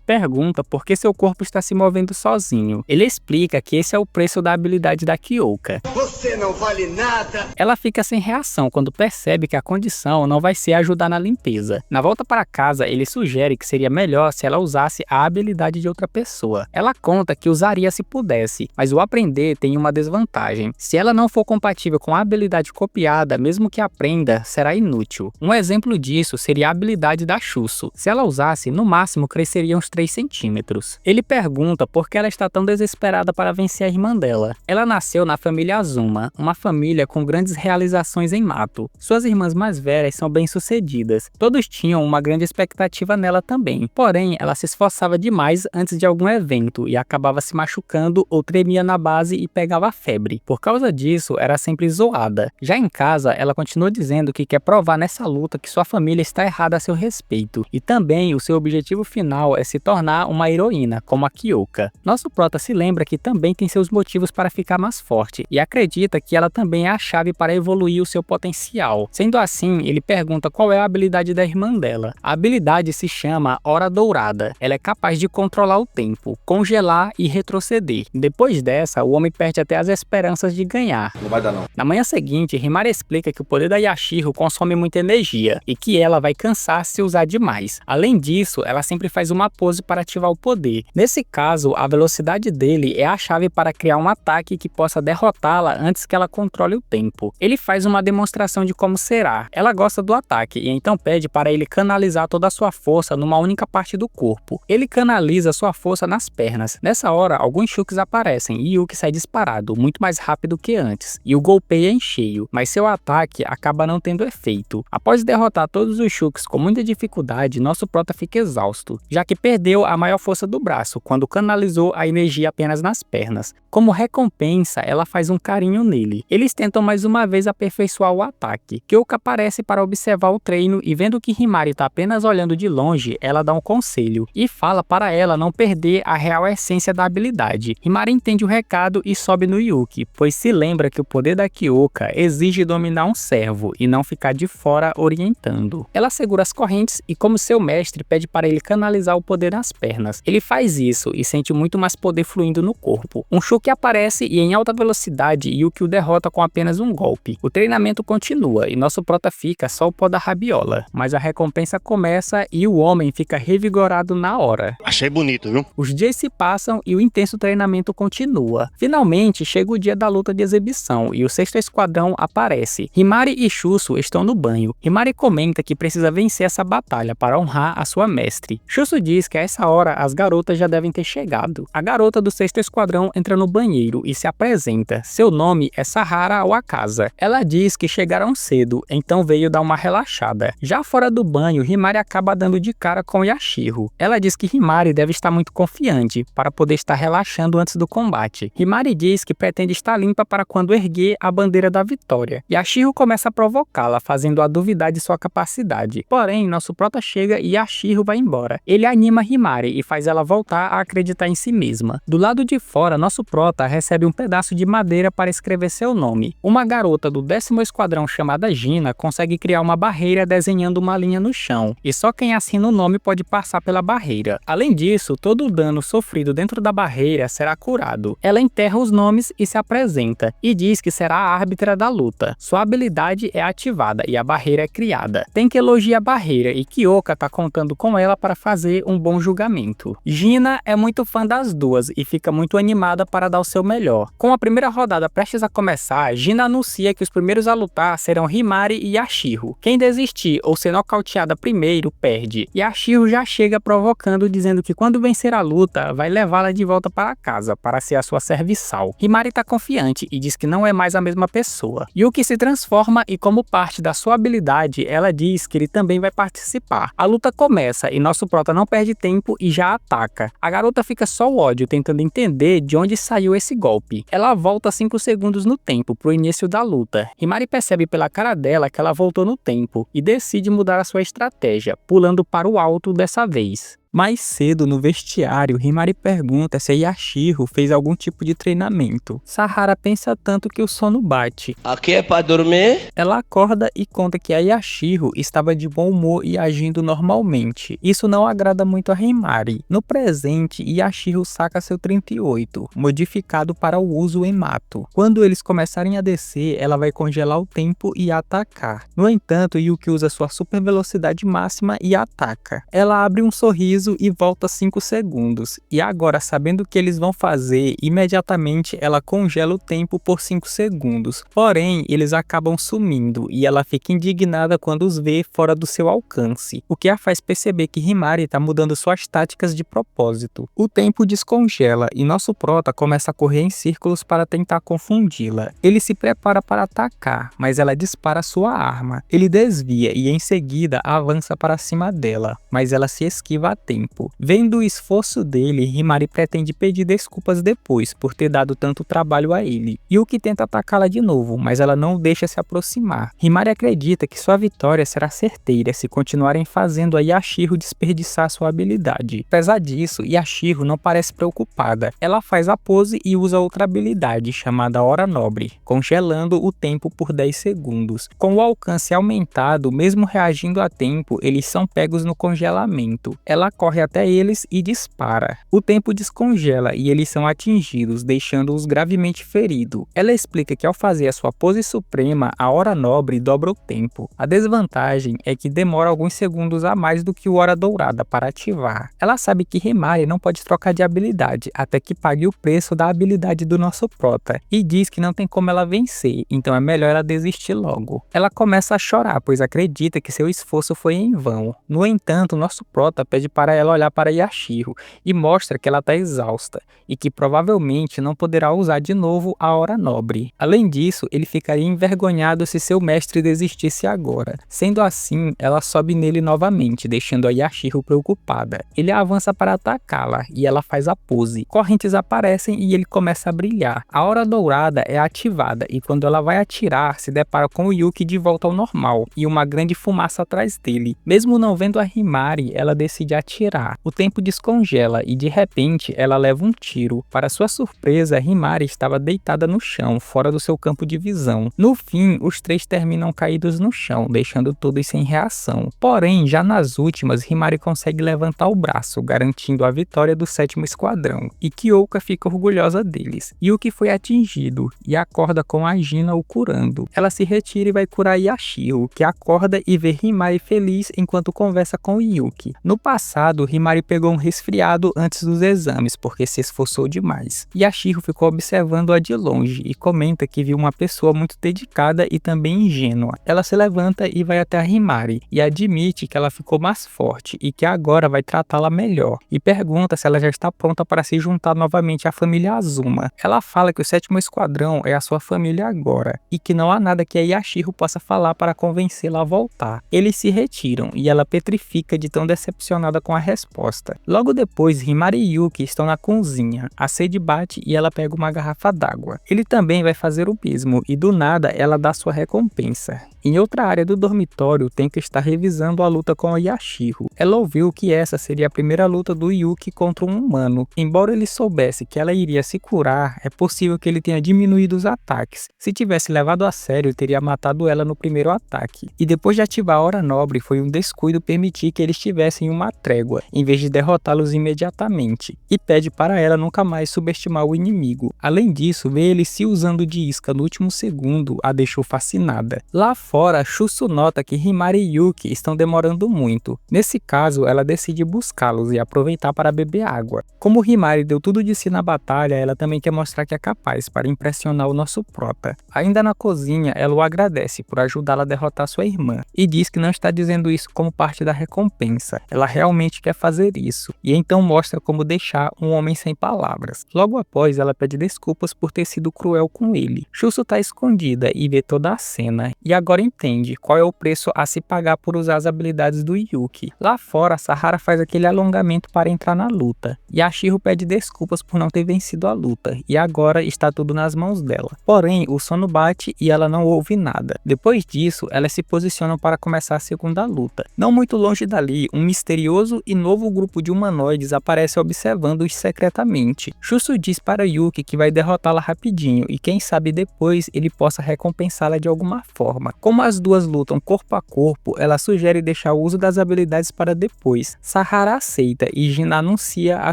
S1: pergunta por que seu corpo está se movendo sozinho. Ele explica que esse é o preço da habilidade da Kyoka.
S2: Você não vale nada.
S1: Ela fica sem reação quando percebe que a condição não vai ser ajudar na limpeza. Na volta para casa, ele sugere que seria melhor se ela usasse a habilidade de outra pessoa. Ela conta que usaria se pudesse, mas o aprender tem uma desvantagem. Se ela não for compatível com a habilidade copiada, mesmo que aprenda, será inútil. Um exemplo disso seria a habilidade da Shusu. Se ela usasse, no máximo cresceria uns 3 centímetros. Ele pergunta por que ela está tão desesperada para vencer a irmã dela. Ela nasceu na família Azuma, uma família com grandes realizações em Mato. Suas irmãs mais velhas são bem-sucedidas. Todos tinham uma grande expectativa nela também. Porém, ela se esforçava demais antes de algum evento e acabava se machucando ou tremia na base e pegava febre. Por causa disso, era sempre zoada. Já em casa, ela continua dizendo que quer provar nessa luta que sua família está errada a seu respeito, e também o seu objetivo final é se tornar uma heroína, como a Kyoka. Nosso prota se lembra que também tem seus motivos para ficar mais forte, e acredita que ela também é a chave para evoluir o seu potencial. Sendo assim, ele pergunta qual é a habilidade da irmã dela. A habilidade se chama Hora Dourada. Ela é capaz de controlar o tempo, congelar e retroceder. Depois dessa, o homem perde até as esperanças de ganhar.
S2: Não vai dar não.
S1: Na manhã seguinte, Himari explica que o poder da Yashiro consome muita energia e que ela vai cansar se usar demais. Além disso, ela sempre faz uma pose para ativar o poder. Nesse caso, a velocidade dele é a chave para criar um ataque que possa derrotá-la antes que ela controle o tempo. Ele faz uma demonstração de como será. Ela gosta do ataque e então pede para ele canalizar toda a sua força numa única parte do corpo. Ele canaliza sua força nas pernas. Nessa hora, alguns Shuks aparecem e Yuki sai disparado, muito mais rápido que antes, e o golpeia em cheio, mas seu ataque acaba não tendo efeito. Após derrotar todos os Shuks com muita dificuldade, nosso prota fica exausto, já que perdeu a maior força do braço quando canalizou a energia apenas nas pernas. Como recompensa, ela faz um carinho nele. Eles tentam mais uma vez aperfeiçoar o ataque. Kyoka aparece para observar o treino e vendo que Himari está apenas olhando de longe, ela dá um conselho e fala para ela não perder a real essência da habilidade. Himari entende o recado e sobe no Yuki, pois se lembra que o poder da Kyoka exige dominar um servo e não ficar de fora orientando. Ela segura as correntes e, como seu mestre, pede para ele canalizar o poder nas pernas. Ele faz isso e sente muito mais poder fluindo no corpo. Um Shuki aparece e em alta velocidade Yuki o derrota com apenas um golpe. O treinamento continua e nosso prota fica só o pó da rabiola, mas a recompensa começa e o homem fica revigorado na hora.
S2: Achei bonito, viu?
S1: Os dias se passam e o intenso treinamento continua. Finalmente chega o dia da luta de exibição e o 6º Esquadrão aparece. Himari e Shusu estão no banho. Himari comenta que precisa vencer essa batalha para honrar a sua mestre. Shusu diz que a essa hora as garotas já devem ter chegado. A garota do 6º Esquadrão entra no banheiro e se apresenta. Seu nome é Sahara Wakasa. Ela diz que chegaram cedo, então veio dar uma relaxada. Já fora do banho, Himari acaba dando de cara com Yashiro. Ela diz que Himari deve estar muito confiante para poder estar relaxando antes do combate. Himari diz que pretende estar limpa para quando erguer a bandeira da vitória. Yashiro começa a provocá-la, fazendo-a duvidar de sua capacidade. Porém, nosso prota chega e Yashiro vai embora. Ele anima Himari e faz ela voltar a acreditar em si mesma. Do lado de fora, nosso prota recebe um pedaço de madeira para escrever seu nome. Uma garota do 10º Esquadrão chamada Gina consegue criar uma barreira desenhando uma linha no chão, e só quem assina o nome pode passar pela barreira. Além disso, todo o dano sofrido dentro da barreira será curado. Ela enterra os nomes e se apresenta, e diz que será a árbitra da luta. Sua habilidade é ativada e a barreira é criada. Tem que elogiar a barreira e Kyoka tá contando com ela para fazer um bom julgamento. Gina é muito fã das duas e fica muito animada para dar o seu melhor. Com a primeira rodada prestes a começar, Gina anuncia que os primeiros a lutar serão Himari e Yashiro. Quem desistir ou ser nocauteada primeiro, perde. Yashiro já chega provocando, dizendo que quando vencer a luta, vai levá-la de volta para casa, para ser a sua serviçal. Himari tá confiante e diz que não é mais a mesma pessoa. pessoa. Yuki se transforma e, como parte da sua habilidade, ela diz que ele também vai participar. A luta começa e nosso prota não perde tempo e já ataca. A garota fica só o ódio, tentando entender de onde saiu esse golpe. Ela volta 5 segundos no tempo pro início da luta. Himari percebe pela cara dela que ela voltou no tempo e decide mudar a sua estratégia, pulando para o alto dessa vez. Mais cedo, no vestiário, Himari pergunta se a Yashiro fez algum tipo de treinamento. Sahara pensa tanto que o sono bate.
S4: Aqui é pra dormir?
S1: Ela acorda e conta que a Yashiro estava de bom humor e agindo normalmente. Isso não agrada muito a Himari. No presente, Yashiro saca seu 38, modificado para o uso em mato. Quando eles começarem a descer, ela vai congelar o tempo e atacar. No entanto, Yuki usa sua super velocidade máxima e ataca. Ela abre um sorriso e volta 5 segundos. E agora, sabendo o que eles vão fazer, imediatamente ela congela o tempo por 5 segundos. Porém, eles acabam sumindo e ela fica indignada quando os vê fora do seu alcance, o que a faz perceber que Himari está mudando suas táticas de propósito. O tempo descongela e nosso prota começa a correr em círculos para tentar confundi-la. Ele se prepara para atacar, mas ela dispara sua arma. Ele desvia e em seguida avança para cima dela, mas ela se esquiva a tempo. Vendo o esforço dele, Himari pretende pedir desculpas depois por ter dado tanto trabalho a ele. Yuki tenta atacá-la de novo, mas ela não deixa se aproximar. Himari acredita que sua vitória será certeira se continuarem fazendo a Yashiro desperdiçar sua habilidade. Apesar disso, Yashiro não parece preocupada. Ela faz a pose e usa outra habilidade chamada Hora Nobre, congelando o tempo por 10 segundos. Com o alcance aumentado, mesmo reagindo a tempo, eles são pegos no congelamento. Ela corre até eles e dispara. O tempo descongela e eles são atingidos, deixando-os gravemente feridos. Ela explica que ao fazer a sua pose suprema, a Hora Nobre dobra o tempo. A desvantagem é que demora alguns segundos a mais do que o Hora Dourada para ativar. Ela sabe que Himari não pode trocar de habilidade até que pague o preço da habilidade do nosso prota e diz que não tem como ela vencer, então é melhor ela desistir logo. Ela começa a chorar, pois acredita que seu esforço foi em vão. No entanto, nosso prota pede para ela olhar para Yashiro e mostra que ela está exausta e que provavelmente não poderá usar de novo a Hora Nobre. Além disso, ele ficaria envergonhado se seu mestre desistisse agora. Sendo assim, ela sobe nele novamente, deixando a Yashiro preocupada. Ele avança para atacá-la e ela faz a pose. Correntes aparecem e ele começa a brilhar. A Hora Dourada é ativada e quando ela vai atirar, se depara com o Yuki de volta ao normal e uma grande fumaça atrás dele. Mesmo não vendo a Himari, ela decide atirar. O tempo descongela e de repente ela leva um tiro. Para sua surpresa, Himari estava deitada no chão, fora do seu campo de visão. No fim, os três terminam caídos no chão, deixando todos sem reação. Porém, já nas últimas, Himari consegue levantar o braço, garantindo a vitória do 7º Esquadrão, e Kyoka fica orgulhosa deles. Yuki foi atingido e acorda com a Gina o curando. Ela se retira e vai curar Yashiro, que acorda e vê Himari feliz enquanto conversa com Yuki. No passado, Himari pegou um resfriado antes dos exames porque se esforçou demais. Yashiro ficou observando-a de longe e comenta que viu uma pessoa muito dedicada e também ingênua. Ela se levanta e vai até a Himari e admite que ela ficou mais forte e que agora vai tratá-la melhor e pergunta se ela já está pronta para se juntar novamente à família Azuma. Ela fala que o 7º Esquadrão é a sua família agora e que não há nada que a Yashiro possa falar para convencê-la a voltar. Eles se retiram e ela petrifica de tão decepcionada com a resposta. Logo depois, Himari e Yuki estão na cozinha. A sede bate e ela pega uma garrafa d'água. Ele também vai fazer o mesmo e do nada ela dá sua recompensa. Em outra área do dormitório, Tenka está revisando a luta com a Yashiro. Ela ouviu que essa seria a primeira luta do Yuki contra um humano. Embora ele soubesse que ela iria se curar, é possível que ele tenha diminuído os ataques. Se tivesse levado a sério, teria matado ela no primeiro ataque. E depois de ativar a Hora Nobre, foi um descuido permitir que eles tivessem uma trégua, em vez de derrotá-los imediatamente. E pede para ela nunca mais subestimar o inimigo. Além disso, ver ele se usando de isca no último segundo a deixou fascinada. Lá fora, Shusu nota que Himari e Yuki estão demorando muito. Nesse caso, ela decide buscá-los e aproveitar para beber água. Como Himari deu tudo de si na batalha, ela também quer mostrar que é capaz para impressionar o nosso prota. Ainda na cozinha, ela o agradece por ajudá-la a derrotar sua irmã e diz que não está dizendo isso como parte da recompensa. Ela realmente quer fazer isso e então mostra como deixar um homem sem palavras. Logo após, ela pede desculpas por ter sido cruel com ele. Shusu está escondida e vê toda a cena e agora entende qual é o preço a se pagar por usar as habilidades do Yuki. Lá fora, Sahara faz aquele alongamento para entrar na luta e a Shiro pede desculpas por não ter vencido a luta e agora está tudo nas mãos dela. Porém, o sono bate e ela não ouve nada. Depois disso, elas se posicionam para começar a segunda luta. Não muito longe dali, um misterioso e novo grupo de humanoides aparece observando-os secretamente. Shusu diz para Yuki que vai derrotá-la rapidinho e quem sabe depois ele possa recompensá-la de alguma forma. Como as duas lutam corpo a corpo, ela sugere deixar o uso das habilidades para depois. Sahara aceita e Gina anuncia a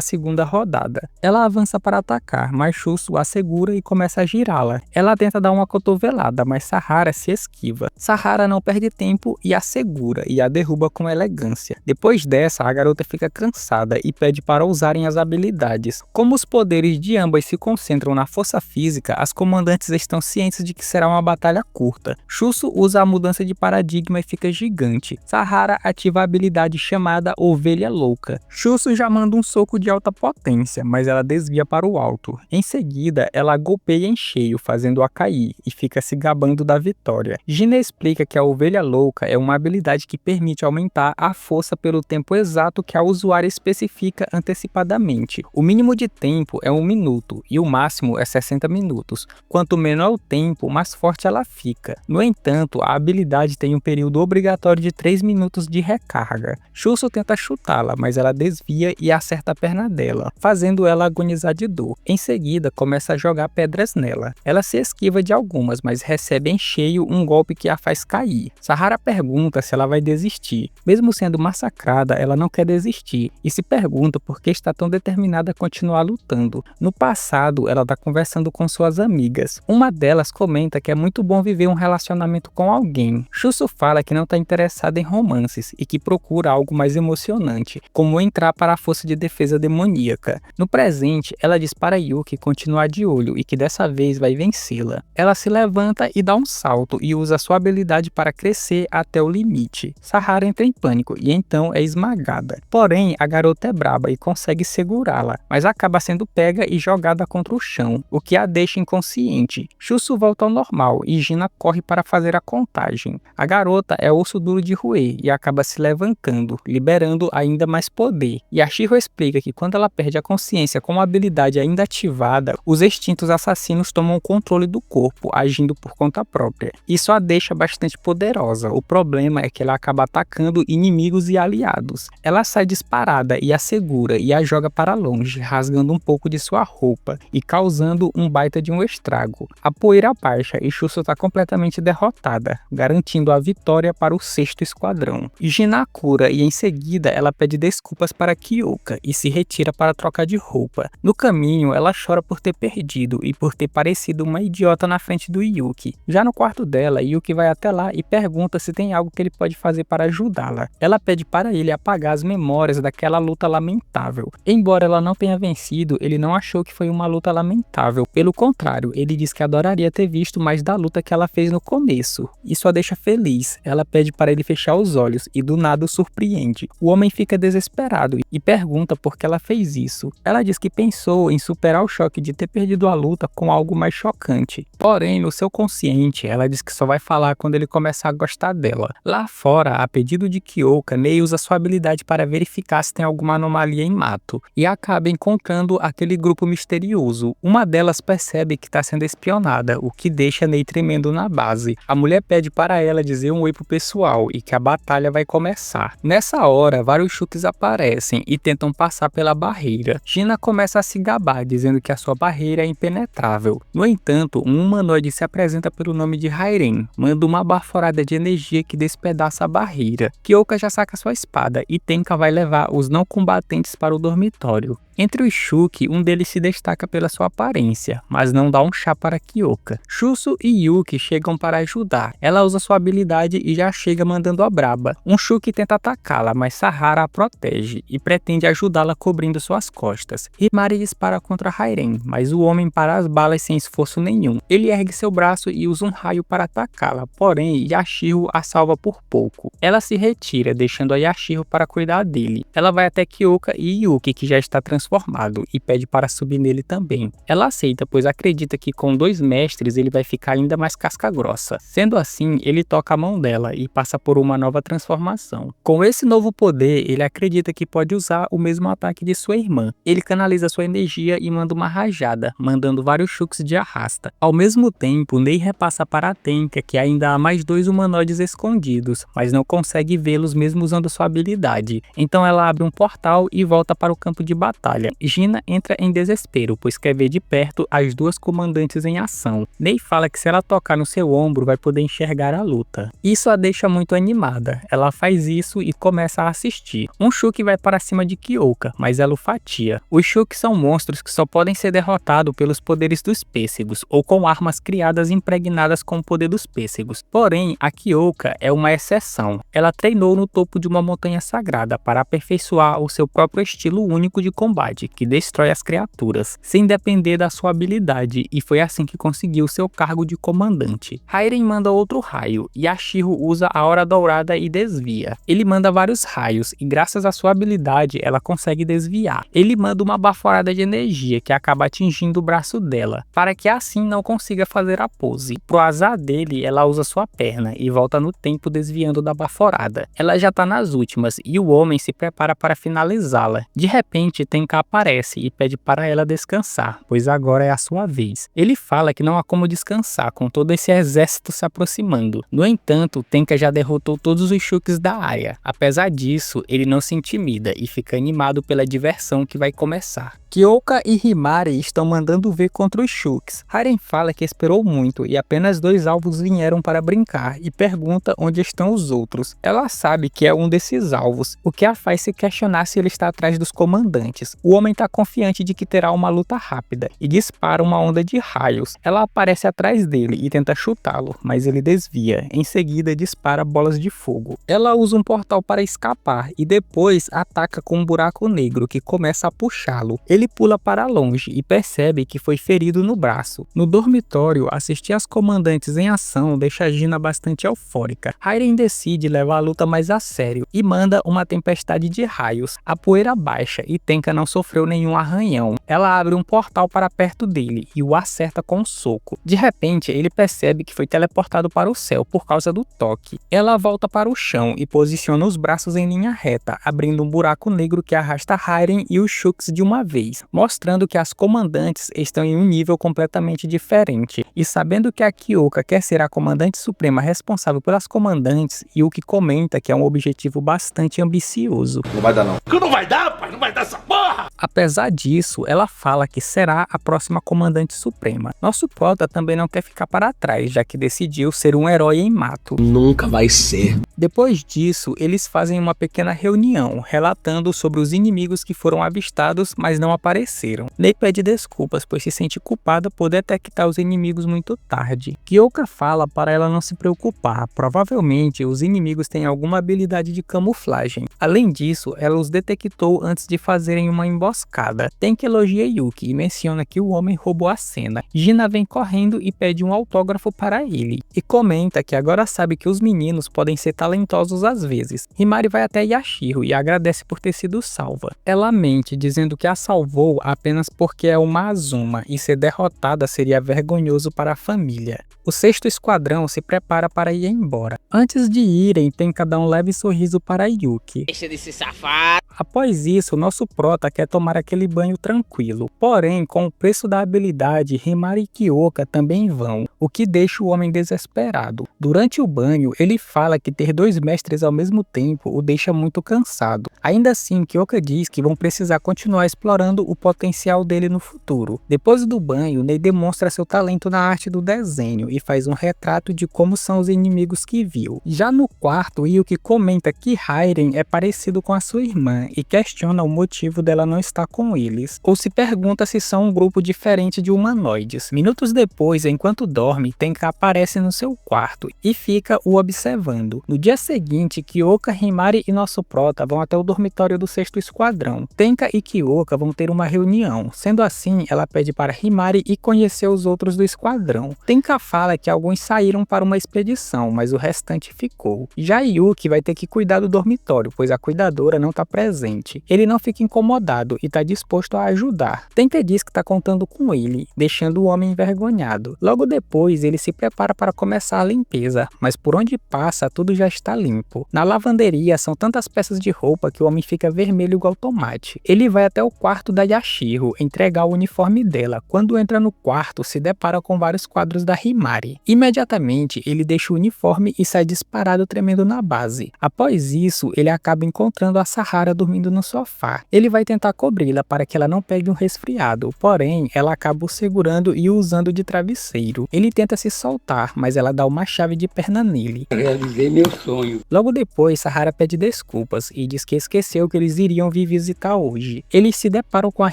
S1: segunda rodada. Ela avança para atacar, mas Shusu a segura e começa a girá-la. Ela tenta dar uma cotovelada, mas Sahara se esquiva. Sahara não perde tempo e a segura e a derruba com elegância. Depois dessa, a garota fica cansada e pede para usarem as habilidades. Como os poderes de ambas se concentram na força física, as comandantes estão cientes de que será uma batalha curta. Shusu usa a mudança de paradigma e fica gigante. Sahara ativa a habilidade chamada Ovelha Louca. Shusu já manda um soco de alta potência, mas ela desvia para o alto. Em seguida, ela golpeia em cheio, fazendo-a cair, e fica se gabando da vitória. Gina explica que a Ovelha Louca é uma habilidade que permite aumentar a força pelo tempo exato que a usuária especifica antecipadamente. O mínimo de tempo é 1 minuto e o máximo é 60 minutos. Quanto menor o tempo, mais forte ela fica. No entanto, a habilidade tem um período obrigatório de 3 minutos de recarga. Shusu tenta chutá-la, mas ela desvia e acerta a perna dela, fazendo ela agonizar de dor. Em seguida, começa a jogar pedras nela. Ela se esquiva de algumas, mas recebe em cheio um golpe que a faz cair. Sahara pergunta se ela vai desistir. Mesmo sendo massacrada, ela não quer desistir e se pergunta por que está tão determinada a continuar lutando. No passado, ela está conversando com suas amigas. Uma delas comenta que é muito bom viver um relacionamento com alguém. Shusu fala que não está interessada em romances e que procura algo mais emocionante, como entrar para a força de defesa demoníaca. No presente, ela diz para Yuki continuar de olho e que dessa vez vai vencê-la. Ela se levanta e dá um salto e usa sua habilidade para crescer até o limite. Sahara entra em pânico e então é esmagada. Porém, a garota é braba e consegue segurá-la, mas acaba sendo pega e jogada contra o chão, o que a deixa inconsciente. Shusu volta ao normal e Gina corre para fazer a contagem. A garota é osso duro de roer e acaba se levantando, liberando ainda mais poder. E a Shiro explica que quando ela perde a consciência com a habilidade ainda ativada, os instintos assassinos tomam o controle do corpo, agindo por conta própria. Isso a deixa bastante poderosa. O problema é que ela acaba atacando inimigos e aliados. Ela sai disparada e a segura e a joga para longe, rasgando um pouco de sua roupa e causando um baita de um estrago. A poeira baixa e Shusu está completamente derrotada, garantindo a vitória para o 6º esquadrão. Gina a cura e em seguida ela pede desculpas para Kyoka e se retira para trocar de roupa. No caminho, ela chora por ter perdido e por ter parecido uma idiota na frente do Yuki. Já no quarto dela, Yuki vai até lá e pergunta se tem algo que ele pode fazer para ajudá-la. Ela pede para ele apagar as memórias daquela luta lamentável. Embora ela não tenha vencido, ele não achou que foi uma luta lamentável. Pelo contrário, ele diz que adoraria ter visto mais da luta que ela fez no começo. Isso a deixa feliz. Ela pede para ele fechar os olhos e do nada o surpreende. O homem fica desesperado e pergunta por que ela fez isso. Ela diz que pensou em superar o choque de ter perdido a luta com algo mais chocante. Porém, no seu consciente, ela diz que só vai falar quando ele começar a gostar dela. Lá fora, a pedido de Kyoka, Nei usa sua habilidade para verificar se tem alguma anomalia em Mato e acaba encontrando aquele grupo misterioso. Uma delas percebe que está sendo espionada, o que deixa Nei tremendo na base. A mulher pede para ela dizer um oi pro pessoal e que a batalha vai começar. Nessa hora, vários Shukis aparecem e tentam passar pela barreira. Gina começa a se gabar, dizendo que a sua barreira é impenetrável. No entanto, um humanoide se apresenta pelo nome de Hairen, manda uma baforada de energia que despedaça a barreira. Kyoka já saca sua espada e Tenka vai levar os não combatentes para o dormitório. Entre os Shuki, um deles se destaca pela sua aparência, mas não dá um chá para Kyoka. Shusu e Yuki chegam para ajudar. Ela usa sua habilidade e já chega mandando a braba. Um Shuki tenta atacá-la, mas Sahara a protege e pretende ajudá-la cobrindo suas costas. Himari dispara contra Hairen, mas o homem para as balas sem esforço nenhum. Ele ergue seu braço e usa um raio para atacá-la, porém Yashiro a salva por pouco. Ela se retira, deixando a Yashiro para cuidar dele. Ela vai até Kyoka e Yuki, que já está transformado, e pede para subir nele também. Ela aceita, pois acredita que com 2 mestres ele vai ficar ainda mais casca-grossa. Sendo assim, ele toca a mão dela e passa por uma nova transformação. Com esse novo poder, ele acredita que pode usar o mesmo ataque de sua irmã. Ele canaliza sua energia e manda uma rajada, mandando vários Shuks de arrasta. Ao mesmo tempo, Nei repassa para a Tenka que ainda há mais 2 humanoides escondidos, mas não consegue vê-los mesmo usando sua habilidade. Então ela abre um portal e volta para o campo de batalha. Gina entra em desespero, pois quer ver de perto as 2 comandantes em ação. Nei fala que se ela tocar no seu ombro vai poder enxergar a luta. Isso a deixa muito animada. Ela faz isso e começa a assistir. Um Shuki vai para cima de Kyoka, mas ela o fatia. Os Shuki são monstros que só podem ser derrotados pelos poderes dos pêssegos ou com armas criadas impregnadas com o poder dos pêssegos. Porém, a Kyoka é uma exceção. Ela treinou no topo de uma montanha sagrada para aperfeiçoar o seu próprio estilo único de combate, que destrói as criaturas, sem depender da sua habilidade, e foi assim que conseguiu seu cargo de comandante. Hairen manda outro raio, e Yashiro usa a Hora Dourada e desvia. Ele manda vários raios, e graças à sua habilidade, ela consegue desviar. Ele manda uma baforada de energia, que acaba atingindo o braço dela, para que assim não consiga fazer a pose. Pro azar dele, ela usa sua perna, e volta no tempo desviando da baforada. Ela já tá nas últimas, e o homem se prepara para finalizá-la. De repente, Tenka aparece e pede para ela descansar, pois agora é a sua vez. Ele fala que não há como descansar com todo esse exército se aproximando. No entanto, Tenka já derrotou todos os Shuks da área. Apesar disso, ele não se intimida e fica animado pela diversão que vai começar. Kyoka e Himari estão mandando ver contra os Shuks. Haren fala que esperou muito e apenas 2 alvos vieram para brincar e pergunta onde estão os outros. Ela sabe que é um desses alvos, o que a faz se questionar se ele está atrás dos comandantes. O homem está confiante de que terá uma luta rápida e dispara uma onda de raios. Ela aparece atrás dele e tenta chutá-lo, mas ele desvia. Em seguida, dispara bolas de fogo. Ela usa um portal para escapar e depois ataca com um buraco negro que começa a puxá-lo. Ele pula para longe e percebe que foi ferido no braço. No dormitório, assistir as comandantes em ação deixa Gina bastante eufórica. Hairen decide levar a luta mais a sério e manda uma tempestade de raios. A poeira baixa e Tenka não sofreu nenhum arranhão. Ela abre um portal para perto dele e o acerta com um soco. De repente, ele percebe que foi teleportado para o céu por causa do toque. Ela volta para o chão e posiciona os braços em linha reta, abrindo um buraco negro que arrasta Hairen e os Shuks de uma vez, mostrando que as comandantes estão em um nível completamente diferente. E sabendo que a Kyoka quer ser a comandante suprema responsável pelas comandantes, Yuki comenta que é um objetivo bastante ambicioso.
S2: Não vai dar não.
S3: Não vai dar, pai, não vai dar essa porra!
S1: Apesar disso, ela fala que será a próxima comandante suprema. Nosso prota também não quer ficar para trás, já que decidiu ser um herói em mato.
S6: Nunca vai ser.
S1: Depois disso, eles fazem uma pequena reunião, relatando sobre os inimigos que foram avistados, mas não apareceram. Nei pede desculpas, pois se sente culpada por detectar os inimigos muito tarde. Kyoka fala para ela não se preocupar, provavelmente os inimigos têm alguma habilidade de camuflagem. Além disso, ela os detectou antes de fazerem uma emboscada. Tenka elogia Yuki e menciona que o homem roubou a cena. Gina vem correndo e pede um autógrafo para ele, e comenta que agora sabe que os meninos podem ser talentosos às vezes. Himari vai até Yashiro e agradece por ter sido salva. Ela mente, dizendo que a salvou apenas porque é uma Azuma e ser derrotada seria vergonhoso para a família. O 6º esquadrão se prepara para ir embora. Antes de irem, Tenka dá um leve sorriso para Yuki.
S5: Deixa de se safar.
S1: Após isso, nosso prota quer tomar aquele banho tranquilo. Porém, com o preço da habilidade, Himari e Kyoka também vão, o que deixa o homem desesperado. Durante o banho, ele fala que ter 2 mestres ao mesmo tempo o deixa muito cansado. Ainda assim, Kyoka diz que vão precisar continuar explorando o potencial dele no futuro. Depois do banho, Nei demonstra seu talento na arte do desenho e faz um retrato de como são os inimigos que viu. Já no quarto, Yuki comenta que Hairen é parecido com a sua irmã e questiona o motivo dela não estar com eles, ou se pergunta se são um grupo diferente de humanoides. Minutos depois, enquanto dorme, Tenka aparece no seu quarto e fica o observando. No dia seguinte, Kyoka, Himari e nosso prota vão até o dormitório do 6º Esquadrão. Tenka e Kyoka vão ter uma reunião. Sendo assim, ela pede para Himari ir conhecer os outros do esquadrão. Tenka fala que alguns saíram para uma expedição, mas o restante ficou. Já Yuki vai ter que cuidar do dormitório, pois a cuidadora não está presente. Ele não fica incomodado e está disposto a ajudar. Tenka diz que está contando com ele, deixando o homem envergonhado. Logo depois, ele se prepara para começar a limpeza, mas por onde passa, tudo já está limpo. Na lavanderia, são tantas peças de roupa que o homem fica vermelho igual tomate. Ele vai até o quarto da Yashiro entregar o uniforme dela. Quando entra no quarto, se depara com vários quadros da Himari. Imediatamente, ele deixa o uniforme e sai disparado tremendo na base. Após isso, ele acaba encontrando a Sahara dormindo no sofá. Ele vai tentar cobri-la para que ela não pegue um resfriado, porém, ela acaba o segurando e o usando de travesseiro. Ele tenta se soltar, mas ela dá uma chave de perna nele.
S3: Realizei meu sonho.
S1: Logo depois, Sahara pede desculpas e diz que esqueceu que eles iriam vir visitar hoje. Eles se deparam com a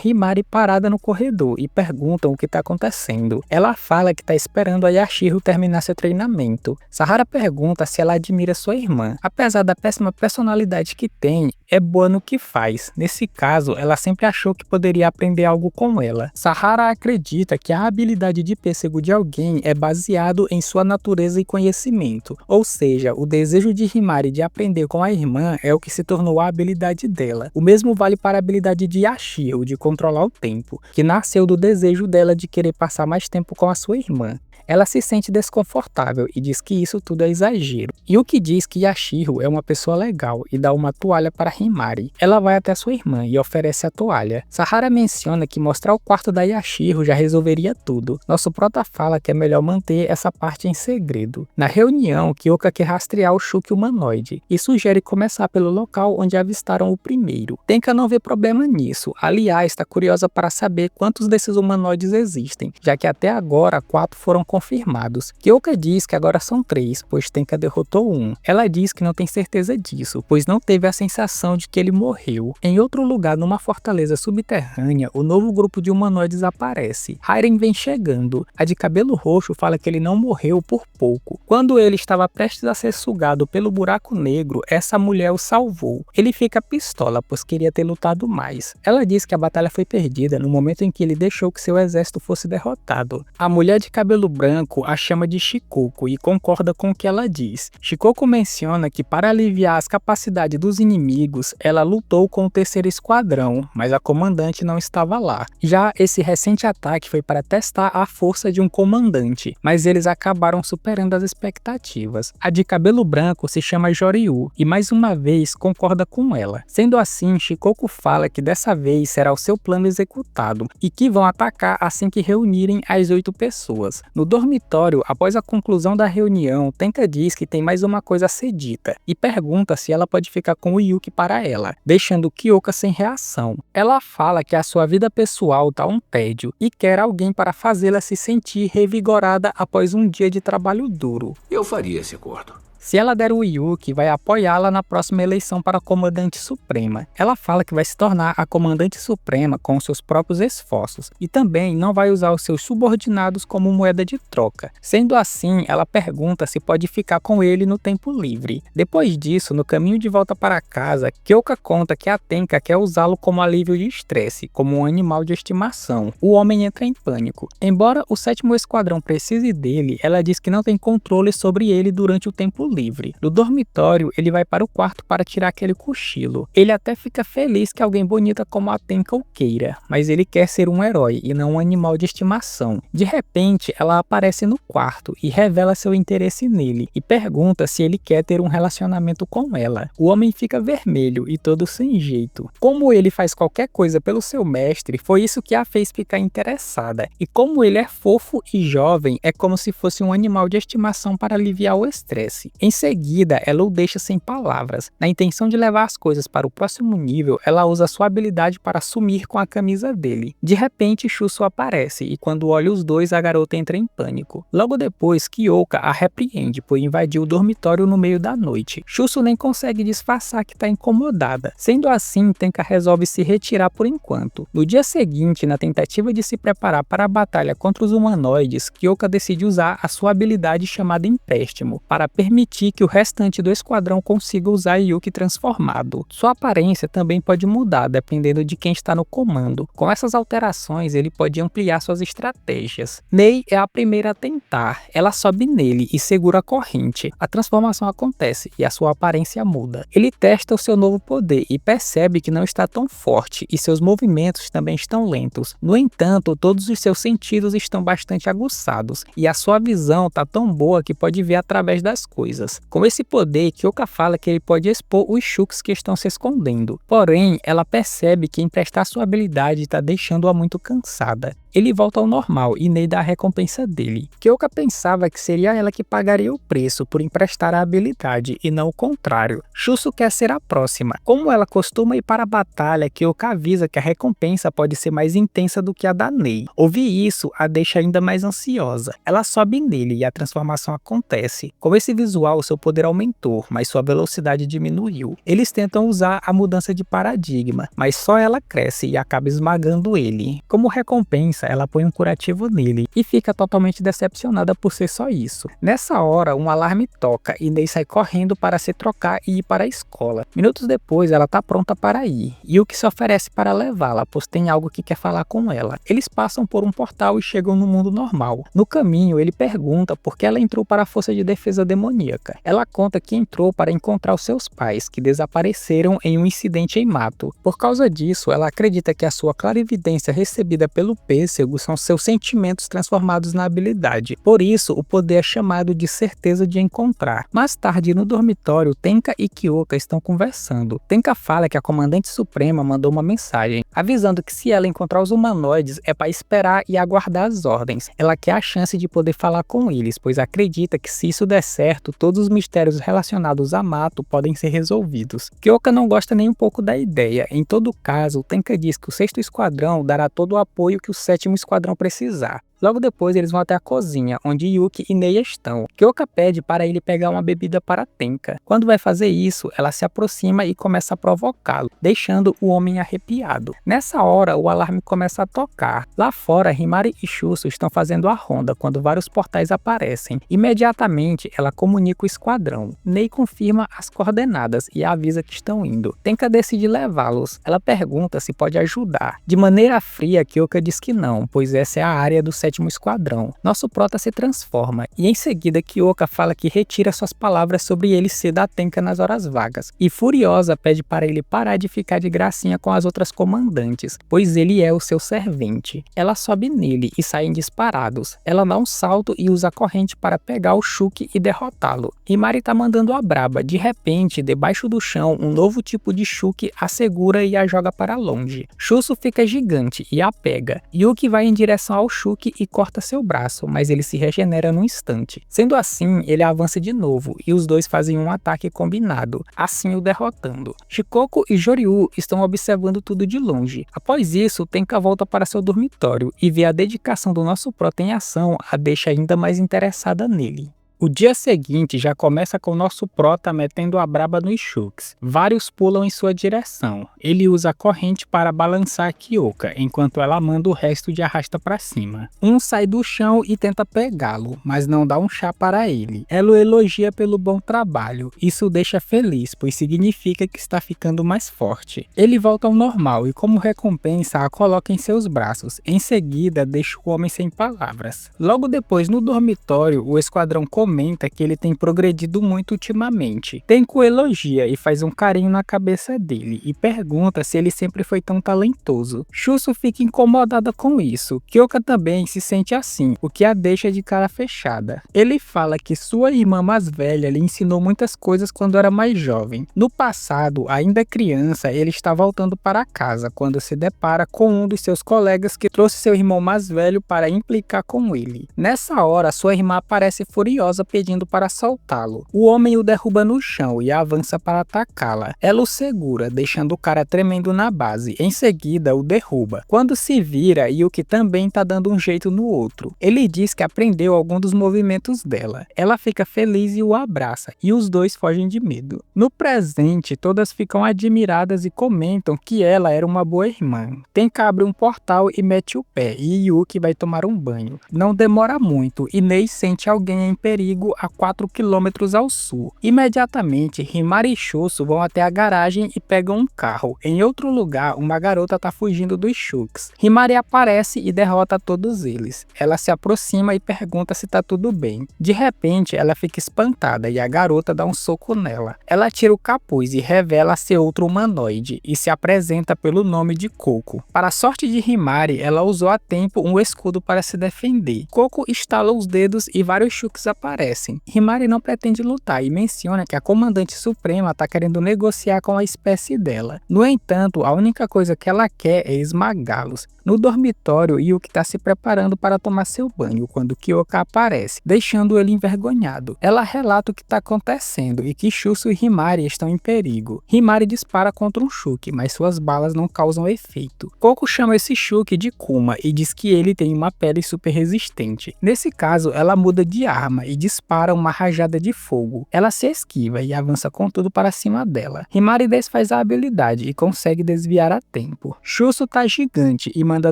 S1: Himari parada no corredor e perguntam o que está acontecendo. Ela fala que está esperando a Yashiro terminar seu treinamento. Sahara pergunta se ela admira sua irmã. Apesar da péssima personalidade que tem, é boa no que faz. Nesse caso, ela sempre achou que poderia aprender algo com ela. Sahara acredita que a habilidade de pêssego de alguém é baseado em sua natureza e conhecimento. Ou seja, o desejo de Himari de aprender com a irmã é o que se tornou a habilidade dela. O mesmo vale para a habilidade de Yashiro de controlar o tempo, que nasceu do desejo dela de querer passar mais tempo com a sua irmã. Ela se sente desconfortável e diz que isso tudo é exagero. Yuki diz que Yashiro é uma pessoa legal e dá uma toalha para Himari. Ela vai até sua irmã e oferece a toalha. Sahara menciona que mostrar o quarto da Yashiro já resolveria tudo. Nosso prota fala que é melhor manter essa parte em segredo. Na reunião, Kyoka quer rastrear o Shuki humanoide e sugere começar pelo local onde avistaram o primeiro. Tenka não vê problema nisso. Aliás, está curiosa para saber quantos desses humanoides existem, já que até agora 4 foram confirmados. Kyoka diz que agora são 3, pois Tenka derrotou um. Ela diz que não tem certeza disso, pois não teve a sensação de que ele morreu. Em outro lugar, numa fortaleza subterrânea, o novo grupo de humanoides aparece. Hairen vem chegando. A de cabelo roxo fala que ele não morreu por pouco. Quando ele estava prestes a ser sugado pelo buraco negro, essa mulher o salvou. Ele fica pistola, pois queria ter lutado mais. Ela diz que a batalha foi perdida no momento em que ele deixou que seu exército fosse derrotado. A mulher de cabelo branco a chama de Shikoku e concorda com o que ela diz. Shikoku menciona que para aliviar as capacidades dos inimigos, ela lutou com o 3º Esquadrão, mas a comandante não estava lá. Já esse recente ataque foi para testar a força de um comandante, mas eles acabaram superando as expectativas. A de cabelo branco se chama Joryu e mais uma vez concorda com ela. Sendo assim, Shikoku fala que dessa vez será o seu plano executado e que vão atacar assim que reunirem as 8 pessoas. No dormitório, após a conclusão da reunião, Tenka diz que tem mais uma coisa a ser dita e pergunta se ela pode ficar com o Yuki para ela, deixando Kyoka sem reação. Ela fala que a sua vida pessoal tá um tédio e quer alguém para fazê-la se sentir revigorada após um dia de trabalho duro.
S3: Eu faria esse acordo.
S1: Se ela der o Yuki, vai apoiá-la na próxima eleição para Comandante Suprema. Ela fala que vai se tornar a Comandante Suprema com seus próprios esforços e também não vai usar os seus subordinados como moeda de troca. Sendo assim, ela pergunta se pode ficar com ele no tempo livre. Depois disso, no caminho de volta para casa, Kyoka conta que a Tenka quer usá-lo como alívio de estresse, como um animal de estimação. O homem entra em pânico. Embora o 7º Esquadrão precise dele, ela diz que não tem controle sobre ele durante o tempo livre. No dormitório, ele vai para o quarto para tirar aquele cochilo. Ele até fica feliz que alguém bonita como a Tenka o queira, mas ele quer ser um herói e não um animal de estimação. De repente, ela aparece no quarto e revela seu interesse nele e pergunta se ele quer ter um relacionamento com ela. O homem fica vermelho e todo sem jeito. Como ele faz qualquer coisa pelo seu mestre, foi isso que a fez ficar interessada. E como ele é fofo e jovem, é como se fosse um animal de estimação para aliviar o estresse. Em seguida, ela o deixa sem palavras. Na intenção de levar as coisas para o próximo nível, ela usa sua habilidade para sumir com a camisa dele. De repente, Chuso aparece e quando olha os dois, a garota entra em pânico. Logo depois, Kyoka a repreende por invadir o dormitório no meio da noite. Chuso nem consegue disfarçar que está incomodada. Sendo assim, Tenka resolve se retirar por enquanto. No dia seguinte, na tentativa de se preparar para a batalha contra os humanoides, Kyoka decide usar a sua habilidade chamada Empréstimo, para permitir que o restante do esquadrão consiga usar Yuki transformado. Sua aparência também pode mudar, dependendo de quem está no comando. Com essas alterações, ele pode ampliar suas estratégias. Nei é a primeira a tentar. Ela sobe nele e segura a corrente. A transformação acontece e a sua aparência muda. Ele testa o seu novo poder e percebe que não está tão forte e seus movimentos também estão lentos. No entanto, todos os seus sentidos estão bastante aguçados e a sua visão está tão boa que pode ver através das coisas. Com esse poder, Kyoka fala que ele pode expor os Shuks que estão se escondendo. Porém, ela percebe que emprestar sua habilidade está deixando-a muito cansada. Ele volta ao normal e Nei dá a recompensa dele. Kyoka pensava que seria ela que pagaria o preço por emprestar a habilidade e não o contrário. Chuso quer ser a próxima. Como ela costuma ir para a batalha, Kyoka avisa que a recompensa pode ser mais intensa do que a da Nei. Ouvir isso a deixa ainda mais ansiosa. Ela sobe nele e a transformação acontece. Com esse visual, seu poder aumentou, mas sua velocidade diminuiu. Eles tentam usar a mudança de paradigma, mas só ela cresce e acaba esmagando ele. Como recompensa, ela põe um curativo nele e fica totalmente decepcionada por ser só isso. Nessa hora, um alarme toca e Nei sai correndo para se trocar e ir para a escola. Minutos depois, ela está pronta para ir. Yuki se oferece para levá-la, pois tem algo que quer falar com ela. Eles passam por um portal e chegam no mundo normal. No caminho, ele pergunta por que ela entrou para a Força de Defesa Demoníaca. Ela conta que entrou para encontrar os seus pais, que desapareceram em um incidente em Mato. Por causa disso, ela acredita que a sua clarividência recebida pelo Pêssego são seus sentimentos transformados na habilidade. Por isso, o poder é chamado de certeza de encontrar. Mais tarde, no dormitório, Tenka e Kyoka estão conversando. Tenka fala que a Comandante Suprema mandou uma mensagem, avisando que se ela encontrar os humanoides, é para esperar e aguardar as ordens. Ela quer a chance de poder falar com eles, pois acredita que se isso der certo, todos os mistérios relacionados a Mato podem ser resolvidos. Kyoka não gosta nem um pouco da ideia. Em todo caso, Tenka diz que o 6º Esquadrão dará todo o apoio que o 7º Esquadrão precisar. Logo depois, eles vão até a cozinha, onde Yuki e Nei estão. Kyoka pede para ele pegar uma bebida para Tenka. Quando vai fazer isso, ela se aproxima e começa a provocá-lo, deixando o homem arrepiado. Nessa hora, o alarme começa a tocar. Lá fora, Himari e Chuso estão fazendo a ronda quando vários portais aparecem. Imediatamente, ela comunica o esquadrão. Nei confirma as coordenadas e avisa que estão indo. Tenka decide levá-los. Ela pergunta se pode ajudar. De maneira fria, Kyoka diz que não, pois essa é a área do 7º Esquadrão. Nosso prota se transforma e em seguida Kyoka fala que retira suas palavras sobre ele ser da Tenka nas horas vagas e furiosa pede para ele parar de ficar de gracinha com as outras comandantes, pois ele é o seu servente. Ela sobe nele e saem disparados. Ela dá um salto e usa a corrente para pegar o Shuki e derrotá-lo. Himari tá mandando a braba. De repente, debaixo do chão, um novo tipo de Shuki a segura e a joga para longe. Chuso fica gigante e a pega. Yuki vai em direção ao Shuki e corta seu braço, mas ele se regenera num instante. Sendo assim, ele avança de novo e os dois fazem um ataque combinado, assim o derrotando. Shikoku e Joryu estão observando tudo de longe. Após isso, Tenka volta para seu dormitório e vê a dedicação do nosso prota em ação a deixa ainda mais interessada nele. O dia seguinte já começa com o nosso prota metendo a braba nos Shuks. Vários pulam em sua direção. Ele usa a corrente para balançar Kyoka, enquanto ela manda o resto de arrasta para cima. Um sai do chão e tenta pegá-lo, mas não dá um chá para ele. Ela o elogia pelo bom trabalho. Isso o deixa feliz, pois significa que está ficando mais forte. Ele volta ao normal e, como recompensa, a coloca em seus braços. Em seguida, deixa o homem sem palavras. Logo depois, no dormitório, o esquadrão comenta que ele tem progredido muito ultimamente. Tenko elogia e faz um carinho na cabeça dele e pergunta se ele sempre foi tão talentoso. Chuso fica incomodada com isso. Kyoka também se sente assim, o que a deixa de cara fechada. Ele fala que sua irmã mais velha lhe ensinou muitas coisas quando era mais jovem. No passado, ainda criança, ele está voltando para casa quando se depara com um dos seus colegas que trouxe seu irmão mais velho para implicar com ele. Nessa hora, sua irmã aparece furiosa furiosa pedindo para soltá-lo. O homem o derruba no chão e avança para atacá-la. Ela o segura, deixando o cara tremendo na base. Em seguida, o derruba. Quando se vira, Yuki também tá dando um jeito no outro. Ele diz que aprendeu algum dos movimentos dela. Ela fica feliz e o abraça, e os dois fogem de medo. No presente, todas ficam admiradas e comentam que ela era uma boa irmã. Tenka abre um portal e mete o pé, e Yuki vai tomar um banho. Não demora muito, e Nei sente alguém em perigo a 4 km ao sul. Imediatamente, Himari e Shuso vão até a garagem e pegam um carro. Em outro lugar, uma garota tá fugindo dos Shooks. Himari aparece e derrota todos eles. Ela se aproxima e pergunta se tá tudo bem. De repente, ela fica espantada e a garota dá um soco nela. Ela tira o capuz e revela ser outro humanoide e se apresenta pelo nome de Coco. Para a sorte de Himari, ela usou a tempo um escudo para se defender. Coco estala os dedos e vários Shooks aparecem. Himari não pretende lutar e menciona que a comandante suprema está querendo negociar com a espécie dela. No entanto, a única coisa que ela quer é esmagá-los. No dormitório, Yuki está se preparando para tomar seu banho quando Kyoka aparece, deixando ele envergonhado. Ela relata o que está acontecendo e que Shuso e Himari estão em perigo. Himari dispara contra um Shuki, mas suas balas não causam efeito. Coco chama esse Shuki de Kuma e diz que ele tem uma pele super resistente. Nesse caso, ela muda de arma e dispara uma rajada de fogo. Ela se esquiva e avança com tudo para cima dela. Himari desfaz a habilidade e consegue desviar a tempo. Shuso tá gigante e manda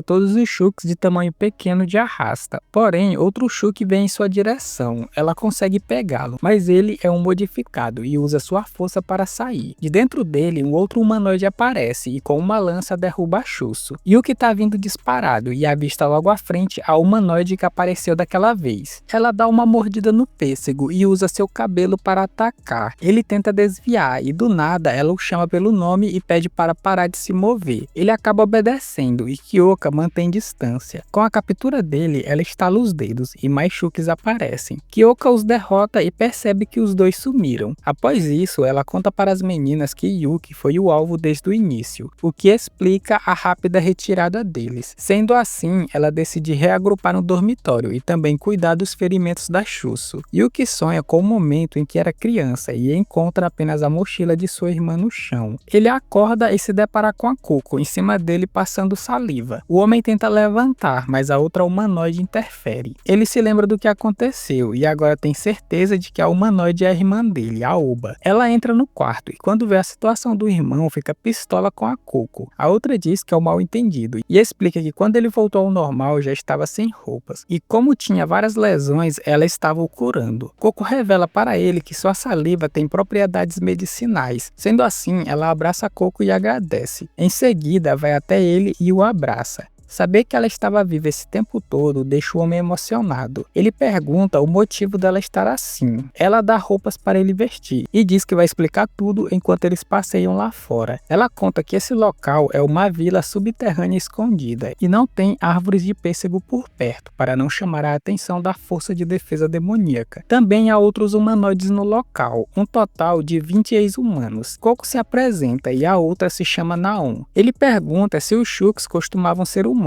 S1: todos os Shooks de tamanho pequeno de arrasta. Porém, outro Shook vem em sua direção. Ela consegue pegá-lo, mas ele é um modificado e usa sua força para sair. De dentro dele, um outro humanoide aparece e com uma lança derruba Shuso. Yuki tá vindo disparado e avista logo à frente a humanoide que apareceu daquela vez. Ela dá uma mordida no pêssego e usa seu cabelo para atacar. Ele tenta desviar e do nada ela o chama pelo nome e pede para parar de se mover. Ele acaba obedecendo e Kyoka mantém distância. Com a captura dele, ela estala os dedos e mais Shooks aparecem. Kyoka os derrota e percebe que os dois sumiram. Após isso, ela conta para as meninas que Yuki foi o alvo desde o início, o que explica a rápida retirada deles. Sendo assim, ela decide reagrupar no dormitório e também cuidar dos ferimentos da Shuso. Yuki sonha com o momento em que era criança e encontra apenas a mochila de sua irmã no chão. Ele acorda e se depara com a Coco em cima dele passando saliva. O homem tenta levantar, mas a outra humanoide interfere. Ele se lembra do que aconteceu e agora tem certeza de que a humanoide é a irmã dele, a Oba. Ela entra no quarto e quando vê a situação do irmão, fica pistola com a Coco. A outra diz que é o mal entendido e explica que quando ele voltou ao normal já estava sem roupas e como tinha várias lesões, ela estava o curando. Coco revela para ele que sua saliva tem propriedades medicinais. Sendo assim, ela abraça Coco e agradece. Em seguida, vai até ele e o abraça. Saber que ela estava viva esse tempo todo deixa o homem emocionado. Ele pergunta o motivo dela estar assim. Ela dá roupas para ele vestir e diz que vai explicar tudo enquanto eles passeiam lá fora. Ela conta que esse local é uma vila subterrânea escondida e não tem árvores de pêssego por perto para não chamar a atenção da força de defesa demoníaca. Também há outros humanoides no local, um total de 20 ex-humanos. Coco se apresenta e a outra se chama Naon. Ele pergunta se os Shooks costumavam ser humanos.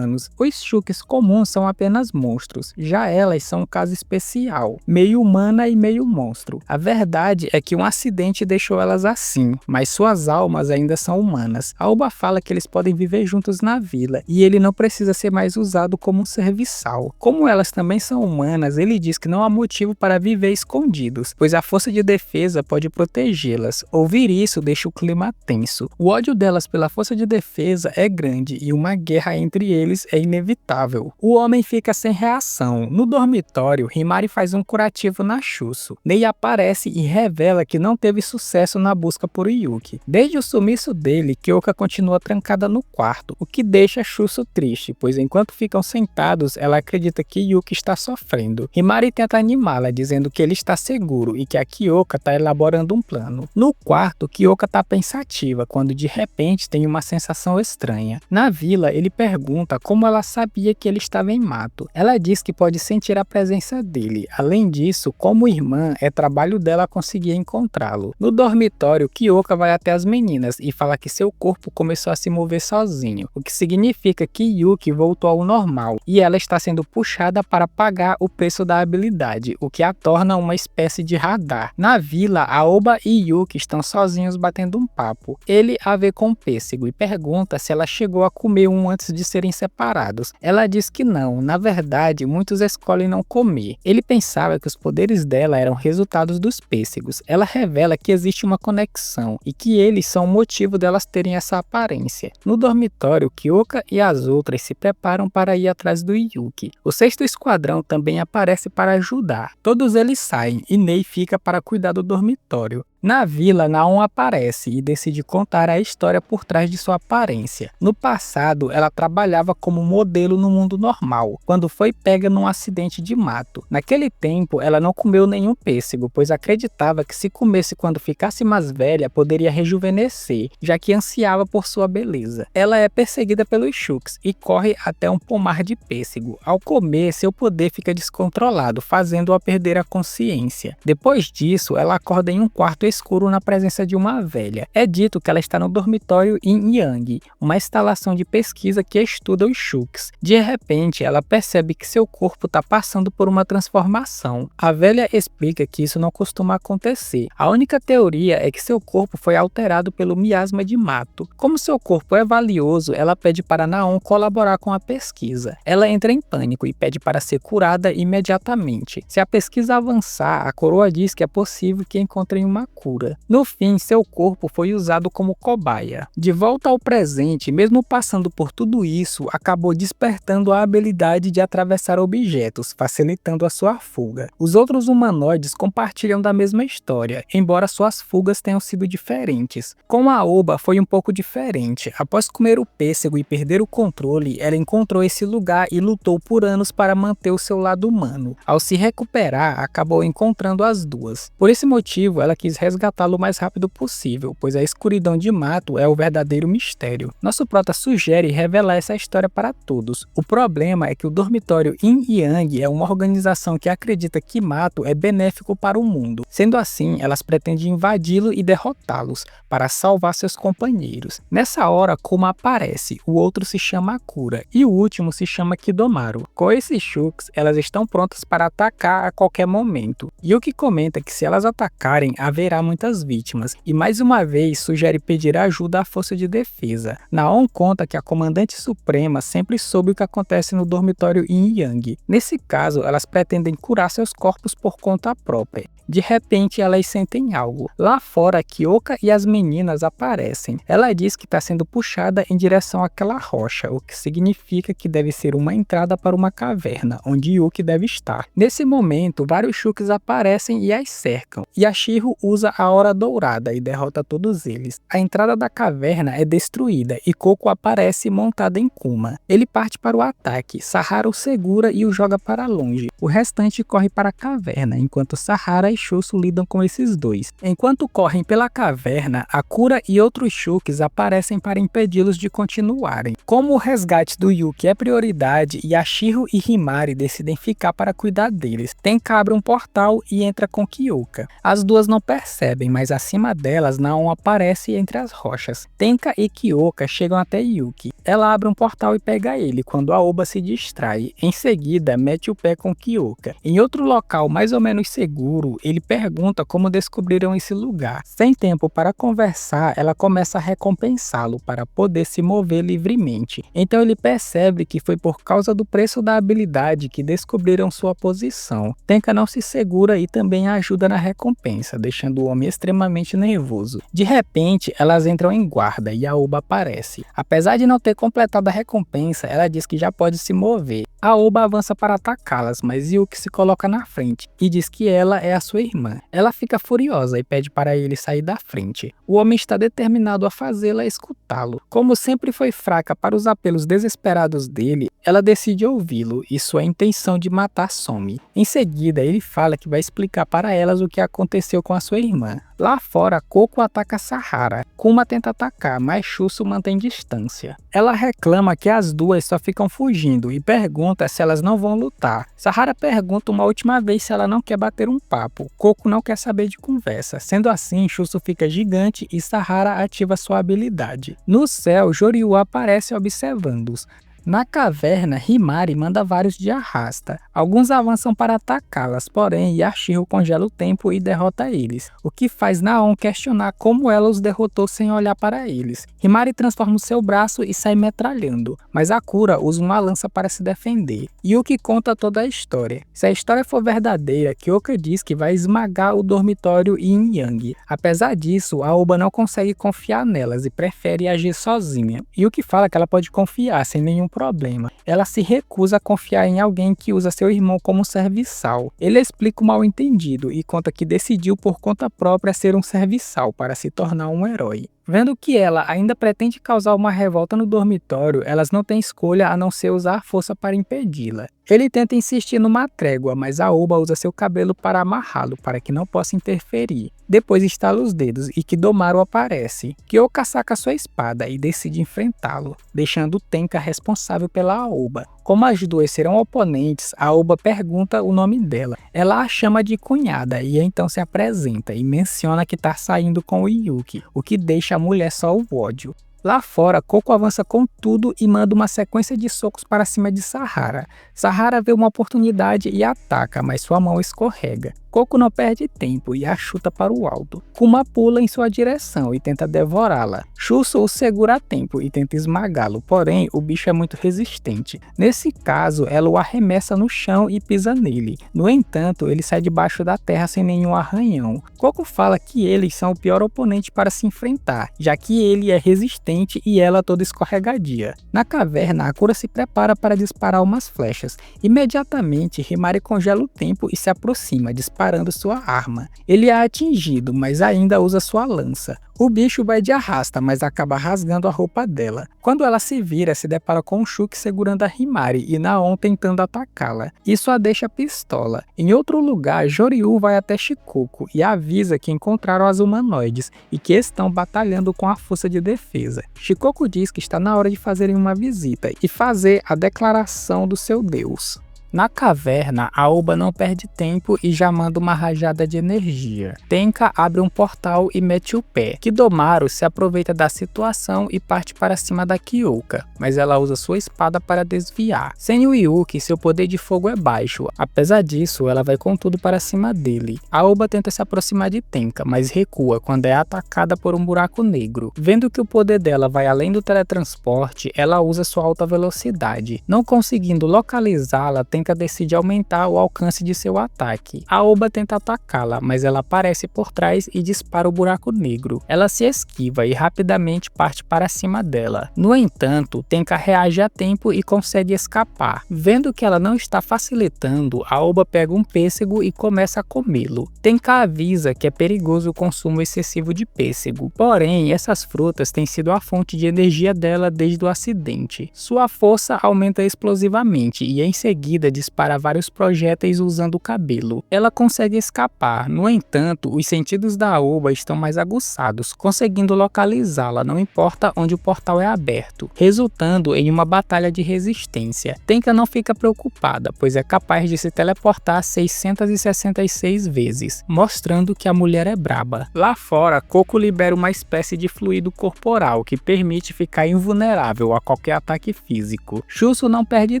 S1: Os Shooks comuns são apenas monstros, já elas são um caso especial, meio humana e meio monstro. A verdade é que um acidente deixou elas assim, mas suas almas ainda são humanas. A Oba fala que eles podem viver juntos na vila e ele não precisa ser mais usado como um serviçal. Como elas também são humanas, ele diz que não há motivo para viver escondidos, pois a força de defesa pode protegê-las. Ouvir isso deixa o clima tenso. O ódio delas pela força de defesa é grande e uma guerra entre eles é inevitável. O homem fica sem reação. No dormitório, Himari faz um curativo na Shuso. Nei aparece e revela que não teve sucesso na busca por Yuki. Desde o sumiço dele, Kyoka continua trancada no quarto, o que deixa Shuso triste, pois enquanto ficam sentados, ela acredita que Yuki está sofrendo. Himari tenta animá-la, dizendo que ele está seguro e que a Kyoka está elaborando um plano. No quarto, Kyoka está pensativa, quando de repente tem uma sensação estranha. Na vila, ele pergunta pergunta como ela sabia que ele estava em Mato. Ela diz que pode sentir a presença dele. Além disso, como irmã, é trabalho dela conseguir encontrá-lo. No dormitório, Kyoka vai até as meninas e fala que seu corpo começou a se mover sozinho, o que significa que Yuki voltou ao normal e ela está sendo puxada para pagar o preço da habilidade, o que a torna uma espécie de radar. Na vila, Aoba e Yuki estão sozinhos batendo um papo. Ele a vê com pêssego e pergunta se ela chegou a comer um antes de serem separados. Ela diz que não, na verdade, muitos escolhem não comer. Ele pensava que os poderes dela eram resultados dos pêssegos. Ela revela que existe uma conexão e que eles são o motivo delas terem essa aparência. No dormitório, Kyoka e as outras se preparam para ir atrás do Yuki. O 6º esquadrão também aparece para ajudar. Todos eles saem e Nei fica para cuidar do dormitório. Na vila, Naon aparece e decide contar a história por trás de sua aparência. No passado, ela trabalhava como modelo no mundo normal, quando foi pega num acidente de mato. Naquele tempo, ela não comeu nenhum pêssego, pois acreditava que se comesse quando ficasse mais velha, poderia rejuvenescer, já que ansiava por sua beleza. Ela é perseguida pelos Shuks e corre até um pomar de pêssego. Ao comer, seu poder fica descontrolado, fazendo-a perder a consciência. Depois disso, ela acorda em um quarto escuro na presença de uma velha. É dito que ela está no dormitório Yin Yang, uma instalação de pesquisa que estuda os Shuks. De repente, ela percebe que seu corpo está passando por uma transformação. A velha explica que isso não costuma acontecer. A única teoria é que seu corpo foi alterado pelo miasma de Mato. Como seu corpo é valioso, ela pede para Naon colaborar com a pesquisa. Ela entra em pânico e pede para ser curada imediatamente. Se a pesquisa avançar, a coroa diz que é possível que encontrem uma cura. No fim, seu corpo foi usado como cobaia. De volta ao presente, mesmo passando por tudo isso, acabou despertando a habilidade de atravessar objetos, facilitando a sua fuga. Os outros humanoides compartilham da mesma história, embora suas fugas tenham sido diferentes. Com a Aoba foi um pouco diferente. Após comer o pêssego e perder o controle, ela encontrou esse lugar e lutou por anos para manter o seu lado humano. Ao se recuperar, acabou encontrando as duas. Por esse motivo, ela quis resgatá-lo o mais rápido possível, pois a escuridão de Mato é o verdadeiro mistério. Nosso prota sugere revelar essa história para todos. O problema é que o dormitório Yin Yang é uma organização que acredita que Mato é benéfico para o mundo. Sendo assim, elas pretendem invadi-lo e derrotá-los para salvar seus companheiros. Nessa hora, Kuma aparece, o outro se chama Akura e o último se chama Kidomaru. Com esses Shuks, elas estão prontas para atacar a qualquer momento. Yuki comenta que se elas atacarem, haverá muitas vítimas, e mais uma vez sugere pedir ajuda à força de defesa. Naon conta que a comandante suprema sempre soube o que acontece no dormitório Yin Yang. Nesse caso, elas pretendem curar seus corpos por conta própria. De repente, elas sentem algo. Lá fora, Kyoka e as meninas aparecem. Ela diz que está sendo puxada em direção àquela rocha, o que significa que deve ser uma entrada para uma caverna, onde Yuki deve estar. Nesse momento, vários Shuks aparecem e as cercam. Yashiro usa a Hora Dourada e derrota todos eles. A entrada da caverna é destruída e Koko aparece montada em Kuma. Ele parte para o ataque. Sahara o segura e o joga para longe. O restante corre para a caverna, enquanto Sahara e Shusu lidam com esses dois. Enquanto correm pela caverna, Akura e outros Shuks aparecem para impedi-los de continuarem. Como o resgate do Yuki é prioridade, Yashiro e Himari decidem ficar para cuidar deles. Tenka abre um portal e entra com Kyoka. As duas não percebem, mas acima delas Naon aparece entre as rochas. Tenka e Kyoka chegam até Yuki. Ela abre um portal e pega ele, quando Aoba se distrai. Em seguida, mete o pé com Kyoka. Em outro local mais ou menos seguro, ele pergunta como descobriram esse lugar. Sem tempo para conversar, ela começa a recompensá-lo para poder se mover livremente. Então ele percebe que foi por causa do preço da habilidade que descobriram sua posição. Tenka não se segura e também ajuda na recompensa, deixando o homem extremamente nervoso. De repente, elas entram em guarda e Aoba aparece. Apesar de não ter completado a recompensa, ela diz que já pode se mover. Aoba avança para atacá-las, mas Yuki se coloca na frente e diz que ela é a sua irmã. Ela fica furiosa e pede para ele sair da frente. O homem está determinado a fazê-la escutá-lo. Como sempre foi fraca para os apelos desesperados dele, ela decide ouvi-lo e sua intenção de matar some. Em seguida, ele fala que vai explicar para elas o que aconteceu com a sua irmã. Lá fora, Coco ataca Sahara. Kuma tenta atacar, mas Chuso mantém distância. Ela reclama que as duas só ficam fugindo e pergunta se elas não vão lutar. Sahara pergunta uma última vez se ela não quer bater um papo. Coco não quer saber de conversa. Sendo assim, Chuso fica gigante e Sahara ativa sua habilidade. No céu, Joryu aparece observando-os. Na caverna, Himari manda vários de arrasta. Alguns avançam para atacá-las, porém Yashiro congela o tempo e derrota eles, o que faz Naon questionar como ela os derrotou sem olhar para eles. Himari transforma o seu braço e sai metralhando, mas Akura usa uma lança para se defender. Yuki conta toda a história. Se a história for verdadeira, Kyoka diz que vai esmagar o dormitório Yin Yang. Apesar disso, Aoba não consegue confiar nelas e prefere agir sozinha. Yuki fala que ela pode confiar sem nenhum problema. Ela se recusa a confiar em alguém que usa seu irmão como serviçal. Ele explica o mal-entendido e conta que decidiu por conta própria ser um serviçal para se tornar um herói. Vendo que ela ainda pretende causar uma revolta no dormitório, elas não têm escolha a não ser usar força para impedi-la. Ele tenta insistir numa trégua, mas Aoba usa seu cabelo para amarrá-lo para que não possa interferir. Depois estala os dedos e Kidomaru aparece. Kyoka saca sua espada e decide enfrentá-lo, deixando Tenka responsável pela Aoba. Como as duas serão oponentes, Aoba pergunta o nome dela. Ela a chama de cunhada e então se apresenta e menciona que está saindo com o Yuki, o que deixa a mulher só o ódio. Lá fora, Coco avança com tudo e manda uma sequência de socos para cima de Sahara. Sahara vê uma oportunidade e ataca, mas sua mão escorrega. Coco não perde tempo e a chuta para o alto. Kuma pula em sua direção e tenta devorá-la. Chuso o segura a tempo e tenta esmagá-lo, porém o bicho é muito resistente. Nesse caso, ela o arremessa no chão e pisa nele. No entanto, ele sai debaixo da terra sem nenhum arranhão. Coco fala que eles são o pior oponente para se enfrentar, já que ele é resistente e ela toda escorregadia. Na caverna, Akura se prepara para disparar umas flechas. Imediatamente, Himari congela o tempo e se aproxima, disparando sua arma. Ele é atingido, mas ainda usa sua lança. O bicho vai de arrasta, mas acaba rasgando a roupa dela. Quando ela se vira, se depara com Shuki segurando a Himari e Naon tentando atacá-la. Isso a deixa pistola. Em outro lugar, Joryu vai até Shikoku e avisa que encontraram as humanoides e que estão batalhando com a força de defesa. Shikoku diz que está na hora de fazerem uma visita e fazer a declaração do seu deus. Na caverna, Aoba não perde tempo e já manda uma rajada de energia. Tenka abre um portal e mete o pé. Kidomaru se aproveita da situação e parte para cima da Kyoka, mas ela usa sua espada para desviar. Sem o Yuki, seu poder de fogo é baixo. Apesar disso, ela vai com tudo para cima dele. Aoba tenta se aproximar de Tenka, mas recua quando é atacada por um buraco negro. Vendo que o poder dela vai além do teletransporte, ela usa sua alta velocidade. Não conseguindo localizá-la, Tenka decide aumentar o alcance de seu ataque. Aoba tenta atacá-la, mas ela aparece por trás e dispara o buraco negro. Ela se esquiva e rapidamente parte para cima dela. No entanto, Tenka reage a tempo e consegue escapar. Vendo que ela não está facilitando, Aoba pega um pêssego e começa a comê-lo. Tenka avisa que é perigoso o consumo excessivo de pêssego. Porém, essas frutas têm sido a fonte de energia dela desde o acidente. Sua força aumenta explosivamente e em seguida dispara vários projéteis usando o cabelo. Ela consegue escapar, no entanto, os sentidos da Aoba estão mais aguçados, conseguindo localizá-la, não importa onde o portal é aberto, resultando em uma batalha de resistência. Tenka não fica preocupada, pois é capaz de se teleportar 666 vezes, mostrando que a mulher é braba. Lá fora, Coco libera uma espécie de fluido corporal que permite ficar invulnerável a qualquer ataque físico. Chuso não perde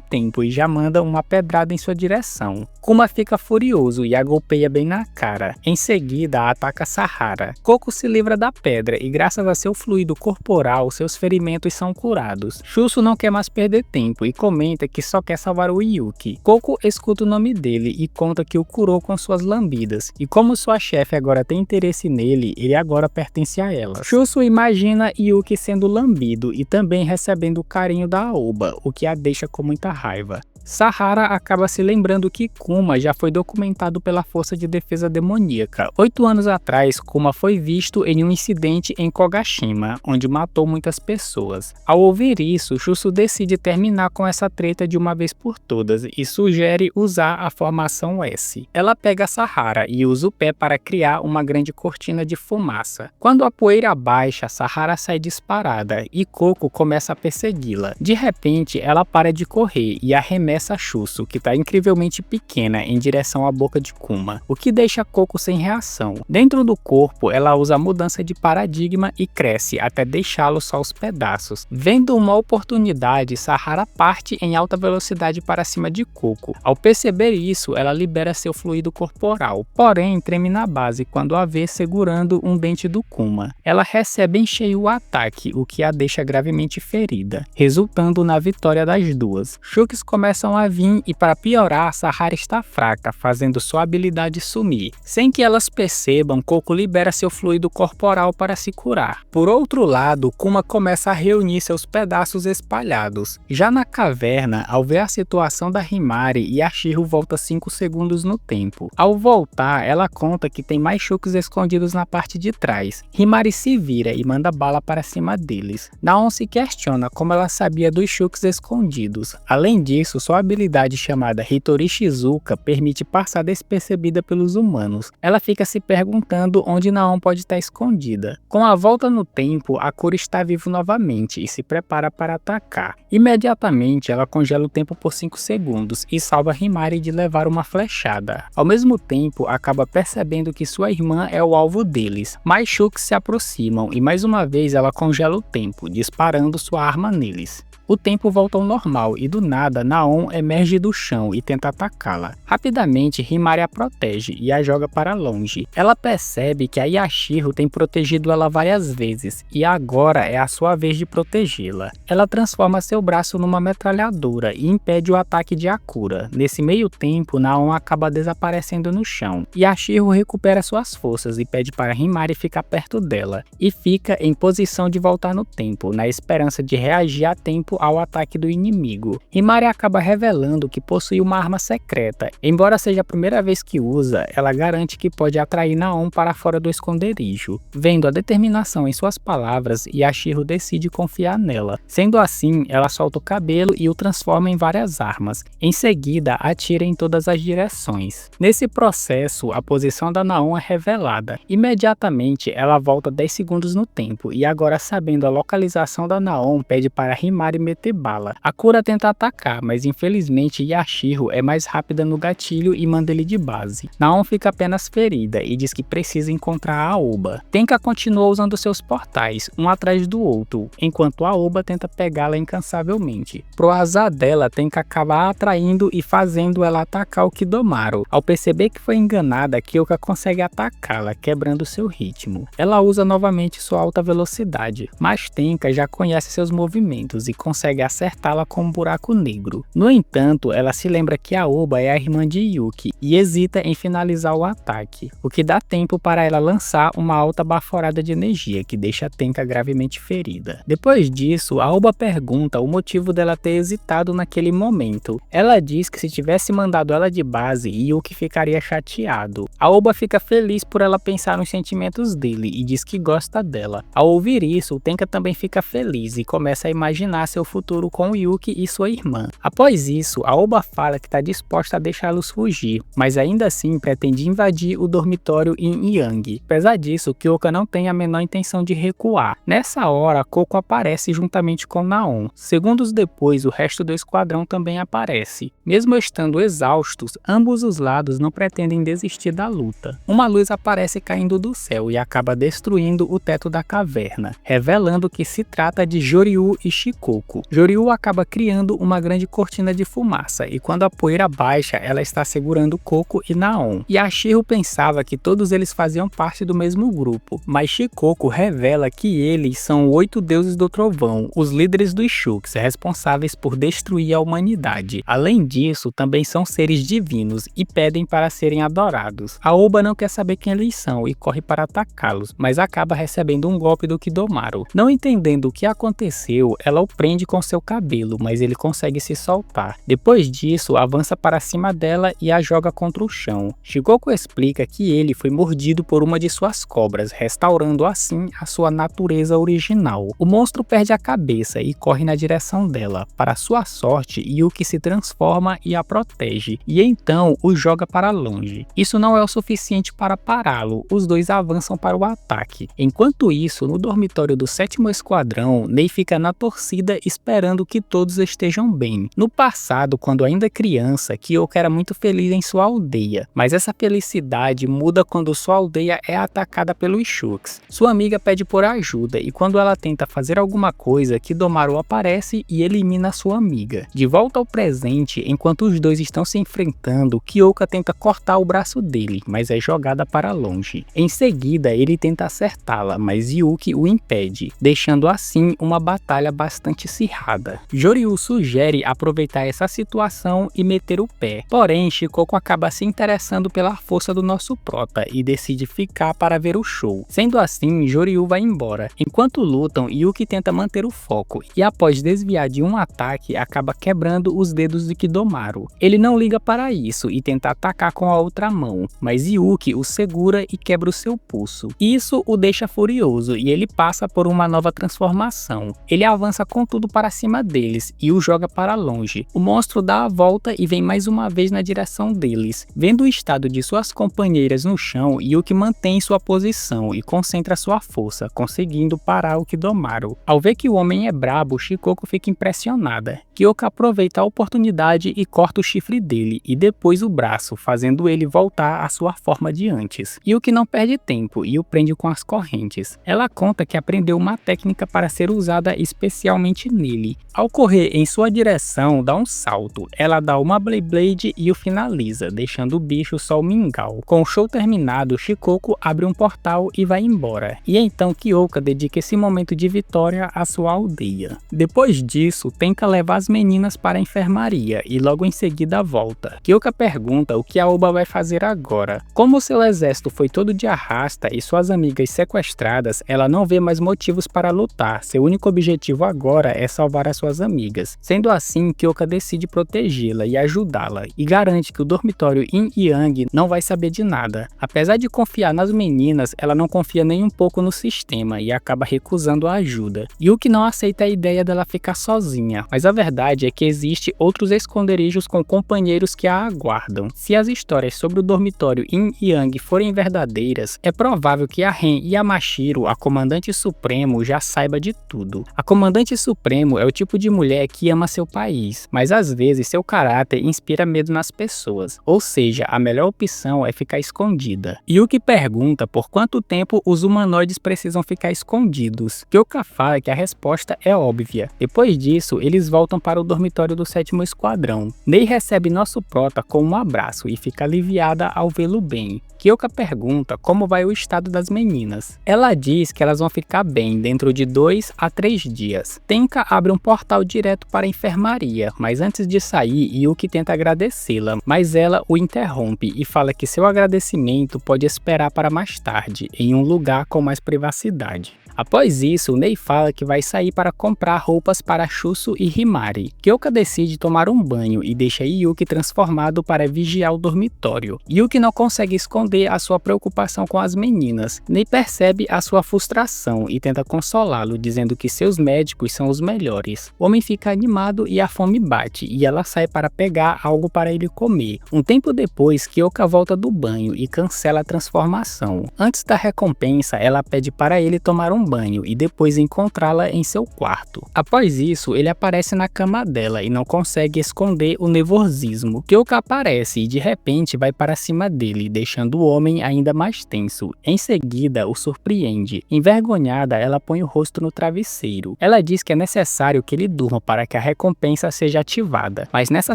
S1: tempo e já manda uma pedrada em sua direção. Kuma fica furioso e a golpeia bem na cara. Em seguida, ataca Sahara. Coco se livra da pedra e graças a seu fluido corporal, seus ferimentos são curados. Chuso não quer mais perder tempo e comenta que só quer salvar o Yuki. Coco escuta o nome dele e conta que o curou com suas lambidas. E como sua chefe agora tem interesse nele, ele agora pertence a ela. Chuso imagina Yuki sendo lambido e também recebendo o carinho da Aoba, o que a deixa com muita raiva. Sahara acaba se lembrando que Kuma já foi documentado pela Força de Defesa Demoníaca. 8 anos atrás, Kuma foi visto em um incidente em Kogashima, onde matou muitas pessoas. Ao ouvir isso, Shusu decide terminar com essa treta de uma vez por todas e sugere usar a formação S. Ela pega Sahara e usa o pé para criar uma grande cortina de fumaça. Quando a poeira baixa, Sahara sai disparada e Coco começa a persegui-la. De repente, ela para de correr e arremessa a Shusu, que está incrivelmente pequena, em direção à boca de Kuma, o que deixa Coco sem reação. Dentro do corpo, ela usa a mudança de paradigma e cresce até deixá-lo só os pedaços. Vendo uma oportunidade, Sahara parte em alta velocidade para cima de Coco. Ao perceber isso, ela libera seu fluido corporal, porém treme na base quando a vê segurando um dente do Kuma. Ela recebe em cheio o ataque, o que a deixa gravemente ferida, resultando na vitória das duas. Shooks começam a vir e, para piorar, Sahara está fraca, fazendo sua habilidade sumir. Sem que elas percebam, Coco libera seu fluido corporal para se curar. Por outro lado, Kuma começa a reunir seus pedaços espalhados. Já na caverna, ao ver a situação da Himari, Yashiro volta 5 segundos no tempo. Ao voltar, ela conta que tem mais Shooks escondidos na parte de trás. Himari se vira e manda bala para cima deles. Naon se questiona como ela sabia dos Shooks escondidos. Além disso, sua habilidade chamada Hitori Shizuka permite passar despercebida pelos humanos. Ela fica se perguntando onde Naon pode estar escondida. Com a volta no tempo, Akura está vivo novamente e se prepara para atacar. Imediatamente, ela congela o tempo por 5 segundos e salva Himari de levar uma flechada. Ao mesmo tempo, acaba percebendo que sua irmã é o alvo deles. Mais Shooks se aproximam e mais uma vez ela congela o tempo, disparando sua arma neles. O tempo volta ao normal e do nada Naon emerge do chão e tenta atacá-la. Rapidamente Himari a protege e a joga para longe. Ela percebe que a Yashiro tem protegido ela várias vezes e agora é a sua vez de protegê-la. Ela transforma seu braço numa metralhadora e impede o ataque de Akura. Nesse meio tempo, Naon acaba desaparecendo no chão. Yashiro recupera suas forças e pede para Himari ficar perto dela e fica em posição de voltar no tempo, na esperança de reagir a tempo ao ataque do inimigo. Himari acaba revelando que possui uma arma secreta. Embora seja a primeira vez que usa, ela garante que pode atrair Naon para fora do esconderijo. Vendo a determinação em suas palavras, Yashiro decide confiar nela. Sendo assim, ela solta o cabelo e o transforma em várias armas. Em seguida, atira em todas as direções. Nesse processo, a posição da Naon é revelada. Imediatamente, ela volta 10 segundos no tempo e agora, sabendo a localização da Naon, pede para Himari meter bala. Akura tenta atacar, mas infelizmente Yashiro é mais rápida no gatilho e manda ele de base. Naon fica apenas ferida e diz que precisa encontrar a Aoba. Tenka continua usando seus portais, um atrás do outro, enquanto a Aoba tenta pegá-la incansavelmente. Pro azar dela, Tenka acaba atraindo e fazendo ela atacar o Kidomaru. Ao perceber que foi enganada, Kyoka consegue atacá-la, quebrando seu ritmo. Ela usa novamente sua alta velocidade, mas Tenka já conhece seus movimentos e consegue acertá-la com um buraco negro. No entanto, ela se lembra que a Aoba é a irmã de Yuki e hesita em finalizar o ataque, o que dá tempo para ela lançar uma alta baforada de energia que deixa Tenka gravemente ferida. Depois disso, a Aoba pergunta o motivo dela ter hesitado naquele momento. Ela diz que se tivesse mandado ela de base, Yuki ficaria chateado. A Aoba fica feliz por ela pensar nos sentimentos dele e diz que gosta dela. Ao ouvir isso, Tenka também fica feliz e começa a imaginar seu futuro com Yuki e sua irmã. Após isso, a Aoba fala que está disposta a deixá-los fugir, mas ainda assim pretende invadir o dormitório em Yang. Apesar disso, Kyoka não tem a menor intenção de recuar. Nessa hora, Coco aparece juntamente com Naon. Segundos depois, o resto do esquadrão também aparece. Mesmo estando exaustos, ambos os lados não pretendem desistir da luta. Uma luz aparece caindo do céu e acaba destruindo o teto da caverna, revelando que se trata de Joryu e Shikoku. Joryu acaba criando uma grande cortina de fumaça e quando a poeira baixa, ela está segurando Coco e Naon. Yashiro pensava que todos eles faziam parte do mesmo grupo, mas Shikoku revela que eles são 8 deuses do trovão, os líderes dos Shooks, responsáveis por destruir a humanidade. Além disso, também são seres divinos e pedem para serem adorados. A Aoba não quer saber quem eles são e corre para atacá-los, mas acaba recebendo um golpe do Kidomaru. Não entendendo o que aconteceu, ela o prende prende com seu cabelo, mas ele consegue se soltar. Depois disso, avança para cima dela e a joga contra o chão. Shikoku explica que ele foi mordido por uma de suas cobras, restaurando assim a sua natureza original. O monstro perde a cabeça e corre na direção dela. Para sua sorte, Yuki se transforma e a protege, e então o joga para longe. Isso não é o suficiente para pará-lo, os dois avançam para o ataque. Enquanto isso, no dormitório do 7º Esquadrão, Nei fica na torcida esperando que todos estejam bem. No passado, quando ainda criança, Kyoka era muito feliz em sua aldeia, mas essa felicidade muda quando sua aldeia é atacada pelos Shooks. Sua amiga pede por ajuda e quando ela tenta fazer alguma coisa, Kidomaru aparece e elimina sua amiga. De volta ao presente, enquanto os dois estão se enfrentando, Kyoka tenta cortar o braço dele, mas é jogada para longe. Em seguida, ele tenta acertá-la, mas Yuki o impede, deixando assim uma batalha bastante acirrada. Joryu sugere aproveitar essa situação e meter o pé, porém Shikoku acaba se interessando pela força do nosso prota e decide ficar para ver o show. Sendo assim, Joryu vai embora. Enquanto lutam, Yuki tenta manter o foco e após desviar de um ataque, acaba quebrando os dedos de Kidomaru. Ele não liga para isso e tenta atacar com a outra mão, mas Yuki o segura e quebra o seu pulso. Isso o deixa furioso e ele passa por uma nova transformação. Ele avança com tudo para cima deles e o joga para longe. O monstro dá a volta e vem mais uma vez na direção deles. Vendo o estado de suas companheiras no chão, Yuki mantém sua posição e concentra sua força, conseguindo parar o Kidomaru. Ao ver que o homem é brabo, Shikoku fica impressionada. Kyoka aproveita a oportunidade e corta o chifre dele e depois o braço, fazendo ele voltar à sua forma de antes. Yuki não perde tempo e o prende com as correntes. Ela conta que aprendeu uma técnica para ser usada especialmente nele. Ao correr em sua direção, dá um salto. Ela dá uma Beyblade e o finaliza, deixando o bicho só o mingau. Com o show terminado, Shikoku abre um portal e vai embora. E então Kyoka dedica esse momento de vitória à sua aldeia. Depois disso, Tenka leva as meninas para a enfermaria e logo em seguida volta. Kyoka pergunta o que a Oba vai fazer agora. Como seu exército foi todo de arrasta e suas amigas sequestradas, ela não vê mais motivos para lutar. Seu único objetivo agora é salvar as suas amigas. Sendo assim, Kyoka decide protegê-la e ajudá-la e garante que o dormitório Yin e Yang não vai saber de nada. Apesar de confiar nas meninas, ela não confia nem um pouco no sistema e acaba recusando a ajuda. Yuki não aceita a ideia dela ficar sozinha, mas a verdade é que existe outros esconderijos com companheiros que a aguardam. Se as histórias sobre o dormitório Yin e Yang forem verdadeiras, é provável que a Ren e a Mashiro, a comandante supremo, já saiba de tudo. A comandante supremo é o tipo de mulher que ama seu país, mas às vezes seu caráter inspira medo nas pessoas, ou seja, a melhor opção é ficar escondida. Yuki pergunta por quanto tempo os humanoides precisam ficar escondidos. Kyoka fala que a resposta é óbvia. Depois disso, eles voltam para o dormitório do 7º Esquadrão. Nei recebe nosso prota com um abraço e fica aliviada ao vê-lo bem. Kyoka pergunta como vai o estado das meninas. Ela diz que elas vão ficar bem dentro de 2 a 3 dias. Tenka abre um portal direto para a enfermaria, mas antes de sair, Yuki tenta agradecê-la, mas ela o interrompe e fala que seu agradecimento pode esperar para mais tarde, em um lugar com mais privacidade. Após isso, Nei fala que vai sair para comprar roupas para Shuso e Himari. Kyoka decide tomar um banho e deixa Yuki transformado para vigiar o dormitório. Yuki não consegue esconder a sua preocupação com as meninas. Nei percebe a sua frustração e tenta consolá-lo, dizendo que seus médicos são os melhores. O homem fica animado e a fome bate, e ela sai para pegar algo para ele comer. Um tempo depois, Kyoka volta do banho e cancela a transformação. Antes da recompensa, ela pede para ele tomar um banho e depois encontrá-la em seu quarto. Após isso, ele aparece na cama dela e não consegue esconder o nervosismo. Kyoka aparece e de repente vai para cima dele, deixando o homem ainda mais tenso. Em seguida, o surpreende. Envergonhada, ela põe o rosto no travesseiro. Ela diz que é necessário que ele durma para que a recompensa seja ativada, mas nessa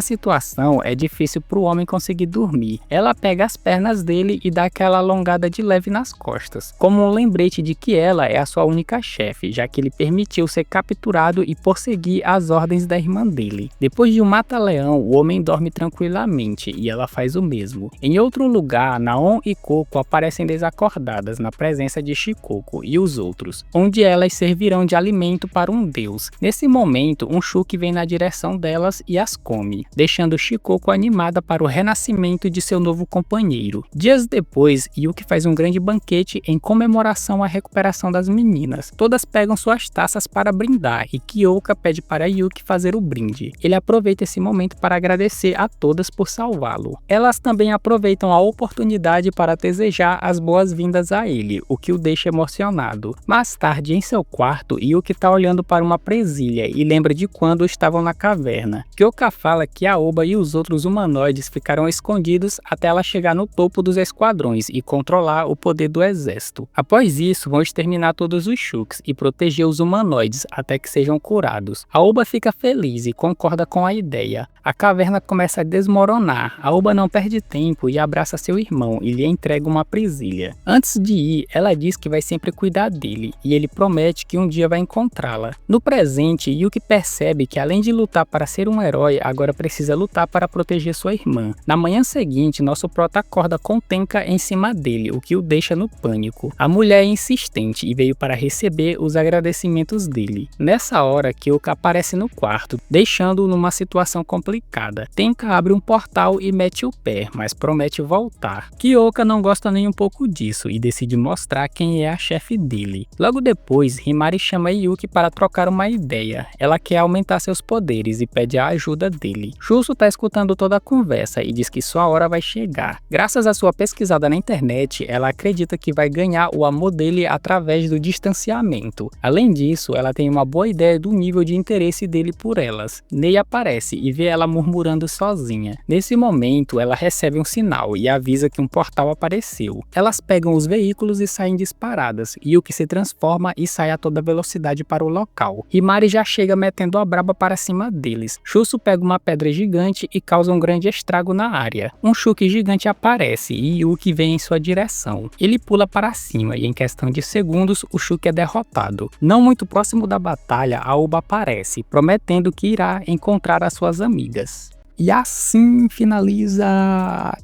S1: situação é difícil para o homem conseguir dormir. Ela pega as pernas dele e dá aquela alongada de leve nas costas, como um lembrete de que ela é a sua sua única chefe, já que ele permitiu ser capturado e prosseguir as ordens da irmã dele. Depois de um mata-leão, o homem dorme tranquilamente e ela faz o mesmo. Em outro lugar, Naon e Coco aparecem desacordadas na presença de Shikoku e os outros, onde elas servirão de alimento para um deus. Nesse momento, um Shuki vem na direção delas e as come, deixando Shikoku animada para o renascimento de seu novo companheiro. Dias depois, Yuki faz um grande banquete em comemoração à recuperação das meninas. Todas pegam suas taças para brindar e Kyoka pede para Yuki fazer o brinde. Ele aproveita esse momento para agradecer a todas por salvá-lo. Elas também aproveitam a oportunidade para desejar as boas-vindas a ele, o que o deixa emocionado. Mais tarde, em seu quarto, Yuki está olhando para uma presilha e lembra de quando estavam na caverna. Kyoka fala que Aoba e os outros humanoides ficaram escondidos até ela chegar no topo dos esquadrões e controlar o poder do exército. Após isso, vão exterminar todos os Shuks e proteger os humanoides até que sejam curados. Aoba fica feliz e concorda com a ideia. A caverna começa a desmoronar. Aoba não perde tempo e abraça seu irmão e lhe entrega uma presilha. Antes de ir, ela diz que vai sempre cuidar dele e ele promete que um dia vai encontrá-la. No presente, Yuki percebe que além de lutar para ser um herói, agora precisa lutar para proteger sua irmã. Na manhã seguinte, nosso prota acorda com Tenka em cima dele, o que o deixa no pânico. A mulher é insistente e veio para receber os agradecimentos dele. Nessa hora, Kyoka aparece no quarto, deixando-o numa situação complicada. Tenka abre um portal e mete o pé, mas promete voltar. Kyoka não gosta nem um pouco disso e decide mostrar quem é a chefe dele. Logo depois, Himari chama Yuki para trocar uma ideia. Ela quer aumentar seus poderes e pede a ajuda dele. Shuso tá escutando toda a conversa e diz que sua hora vai chegar. Graças à sua pesquisada na internet, ela acredita que vai ganhar o amor dele através do distanciamento. Além disso, ela tem uma boa ideia do nível de interesse dele por elas. Nei aparece e vê ela murmurando sozinha. Nesse momento, ela recebe um sinal e avisa que um portal apareceu. Elas pegam os veículos e saem disparadas. Yuki se transforma e sai a toda velocidade para o local. Himari já chega metendo a braba para cima deles. Shuso pega uma pedra gigante e causa um grande estrago na área. Um Shuki gigante aparece e Yuki vem em sua direção. Ele pula para cima e em questão de segundos o Shuki é derrotado. Não muito próximo da batalha, Aoba aparece, prometendo que irá encontrar as suas amigas. E assim finaliza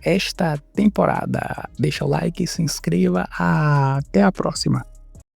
S1: esta temporada. Deixa o like, se inscreva. Até a próxima.